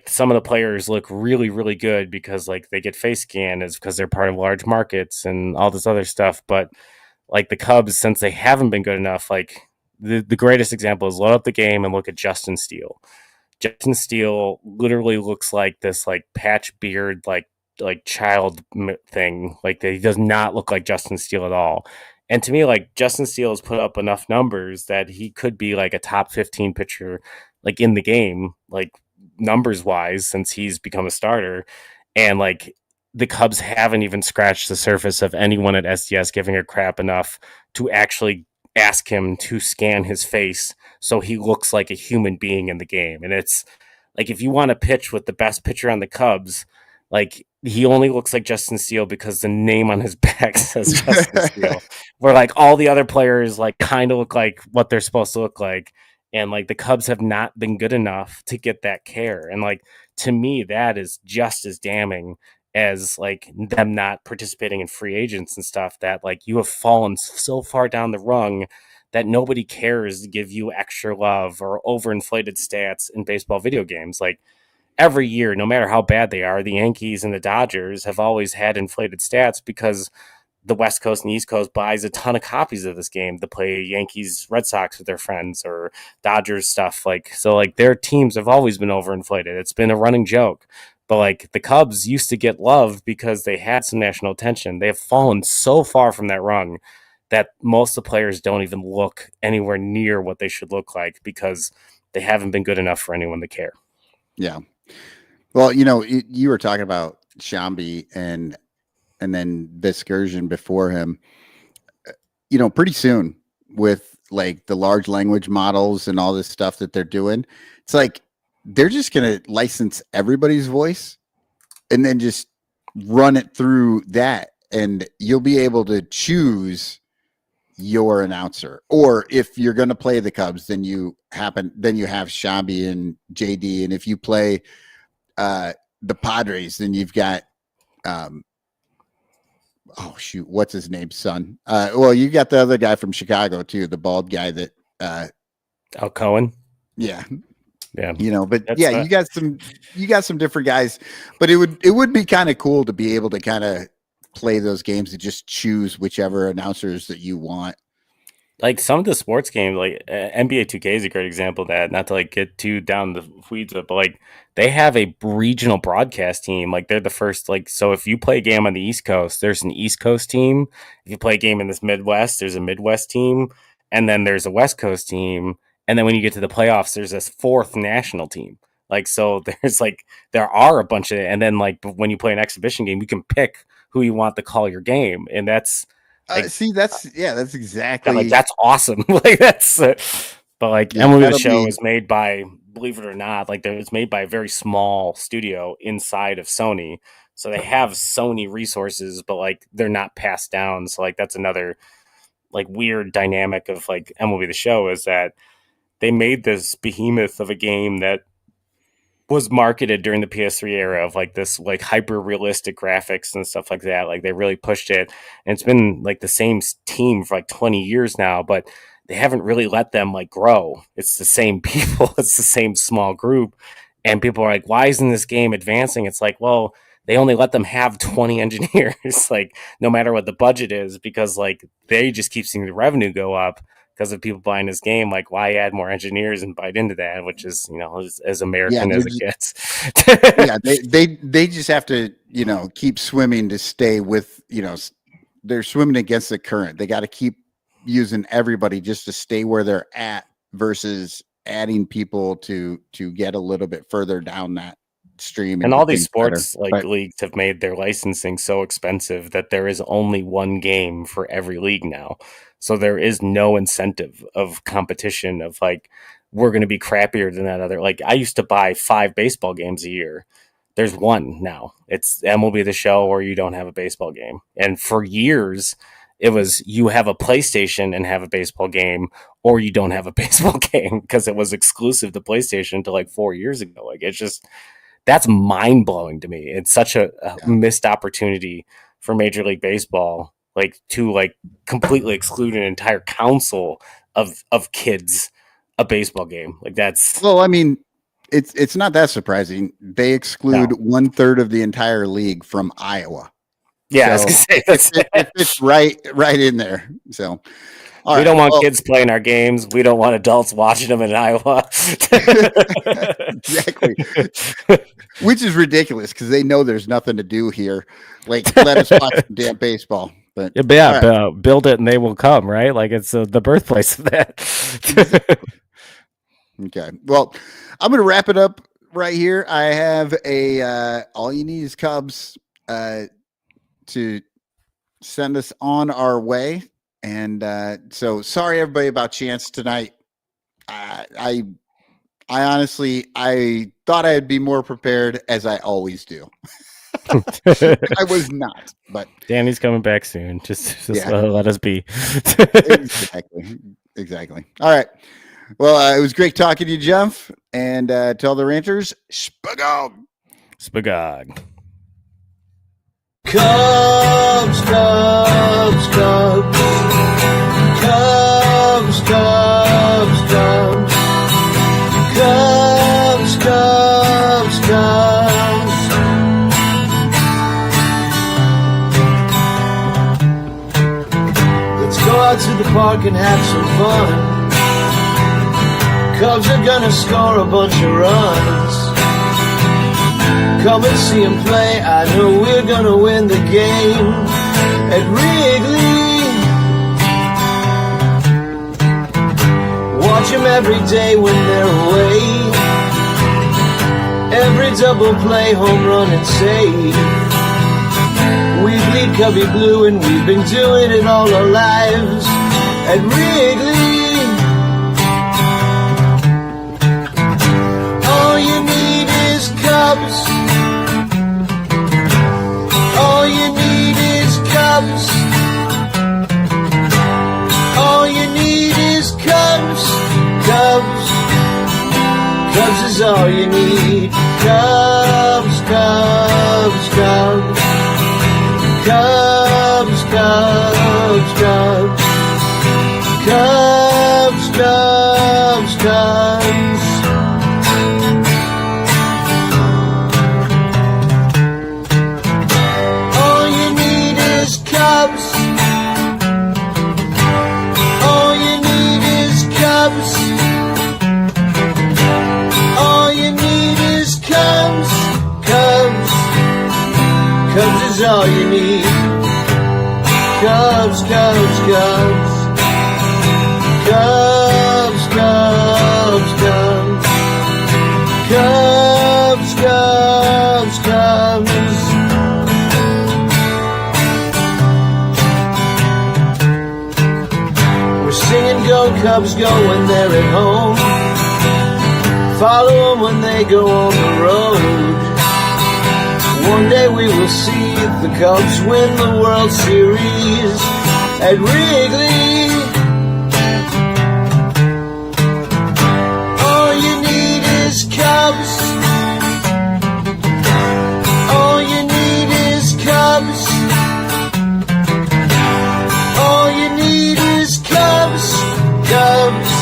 some of the players look really, really good because like they get face scanned is because they're part of large markets and all this other stuff. But like the Cubs, since they haven't been good enough, like the greatest example is load up the game and look at Justin Steele. Justin Steele literally looks like this like patch beard, like child thing. Like he does not look like Justin Steele at all. And to me, like Justin Steele has put up enough numbers that he could be like a top 15 pitcher, like in the game, like numbers wise, since he's become a starter. And like the Cubs haven't even scratched the surface of anyone at SDS giving a crap enough to actually ask him to scan his face so he looks like a human being in the game. And it's like, if you want to pitch with the best pitcher on the Cubs, like he only looks like Justin Steele because the name on his back says Justin Steele, where like all the other players like kind of look like what they're supposed to look like. And like the Cubs have not been good enough to get that care. And like, to me, that is just as damning as like them not participating in free agents and stuff, that like you have fallen so far down the rung that nobody cares to give you extra love or overinflated stats in baseball video games. Like every year, no matter how bad they are, the Yankees and the Dodgers have always had inflated stats because the West Coast and the East Coast buys a ton of copies of this game to play Yankees Red Sox with their friends or Dodgers stuff. Like, so like their teams have always been overinflated. It's been a running joke. But like the Cubs used to get love because they had some national attention. They have fallen so far from that rung that most of the players don't even look anywhere near what they should look like because they haven't been good enough for anyone to care. Yeah. Well, you know, you were talking about Sciambi and then Vasgersian before him. You know, pretty soon with like the large language models and all this stuff that they're doing, it's like they're just going to license everybody's voice and then just run it through that, and you'll be able to choose your announcer. Or if you're going to play the Cubs, then you have Sciambi and JD, and if you play the Padres, then you've got oh shoot, what's his name, son? Well, you got the other guy from Chicago too, the bald guy that Al Cohen. Yeah. Yeah. You know, but That's yeah, you got some different guys, but it would be kind of cool to be able to kind of play those games and just choose whichever announcers that you want. Like some of the sports games, like NBA 2K is a great example of that. Not to like get too down the weeds, but like they have a regional broadcast team. Like they're the first, like, so if you play a game on the East Coast, there's an East Coast team. If you play a game in this Midwest, there's a Midwest team. And then there's a West Coast team. And then when you get to the playoffs, there's this fourth national team. Like, so there's like, there are a bunch of, and then like when you play an exhibition game, you can pick who you want to call your game. And that's, like, that's exactly, like that's awesome. Like that's, but like yeah, MLB The Show is made by, believe it or not, like it's made by a very small studio inside of Sony. So they have Sony resources, but like they're not passed down. So like that's another like weird dynamic of like MLB The Show is that they made this behemoth of a game that was marketed during the PS3 era of like this like hyper realistic graphics and stuff like that. Like they really pushed it, and it's been like the same team for like 20 years now, but they haven't really let them like grow. It's the same people. It's the same small group. And people are like, why isn't this game advancing? It's like, well, they only let them have 20 engineers, like no matter what the budget is, because like they just keep seeing the revenue go up because of people buying this game. Like, why add more engineers and bite into that, which is, you know, as American as it gets. Yeah, they just have to, you know, keep swimming to stay with, you know, they're swimming against the current. They got to keep using everybody just to stay where they're at versus adding people to get a little bit further down that stream. And all these sports leagues have made their licensing so expensive that there is only one game for every league now. So there is no incentive of competition of like, we're going to be crappier than that other. Like I used to buy 5 baseball games a year. There's one now. It's MLB The Show, or you don't have a baseball game. And for years, it was you have a PlayStation and have a baseball game, or you don't have a baseball game, because it was exclusive to PlayStation until like 4 years ago. Like it's just, that's mind blowing to me. It's such a missed opportunity for Major League Baseball, like to like completely exclude an entire council of kids a baseball game. Like that's, well, I mean, it's not that surprising. They exclude 1/3 of the entire league from Iowa. Yeah, so I was gonna say it's right in there. So we don't want kids playing our games. We don't want adults watching them in Iowa. Exactly. Which is ridiculous because they know there's nothing to do here. Like, let us watch some damn baseball. But build it and they will come, right? Like it's the birthplace of that. Okay. Well, I'm going to wrap it up right here. I have a All You Need Is Cubs to send us on our way. And so sorry everybody about Chance tonight. I honestly, I thought I'd be more prepared, as I always do. I was not, but Danny's coming back soon. Just let us be. Exactly. All right. Well, it was great talking to you, Jeff, and to all the ranchers, Spagog. Cubs, Cubs, Cubs. Cubs, Cubs, Cubs. Cubs, Cubs, Cubs. Let's go out to the park and have some fun. Cubs are gonna score a bunch of runs. Come and see them play. I know we're gonna win the game at Wrigley. Watch them every day when they're away. Every double play, home run and save. We bleed Cubby Blue and we've been doing it all our lives at Wrigley. All you need is Cubs. All you need is Cubs. All you need is Cubs. Cubs. Cubs is all you need. Cubs, Cubs, Cubs. Cubs, Cubs, Cubs. Cubs, Cubs, Cubs. All you need is Cubs. All you need is Cubs. All you need is Cubs. Cubs. Cubs is all you need. Cubs, Cubs, Cubs. Cubs, Cubs, Cubs. Cubs, Cubs, Cubs. We're singing Go Cubs Go when they're at home. Follow them when they go on the road. One day we will see the Cubs win the World Series at Wrigley. All you need is Cubs. All you need is Cubs. All you need is Cubs. Cubs.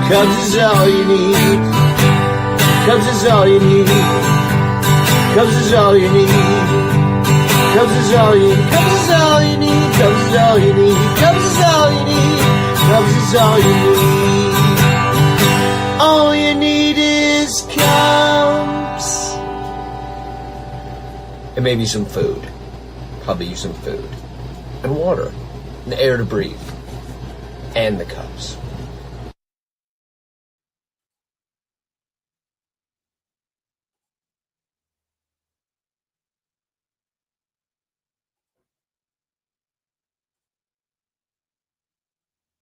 Cubs is all you need. Cubs is all you need. Cubs is all you need. Cubs is all you need. Cubs is all you need. Cubs is all you need. Cubs is all you need. Cubs is all you need. All you need is Cubs. And maybe some food. Probably use some food. And water. And air to breathe. And the Cubs.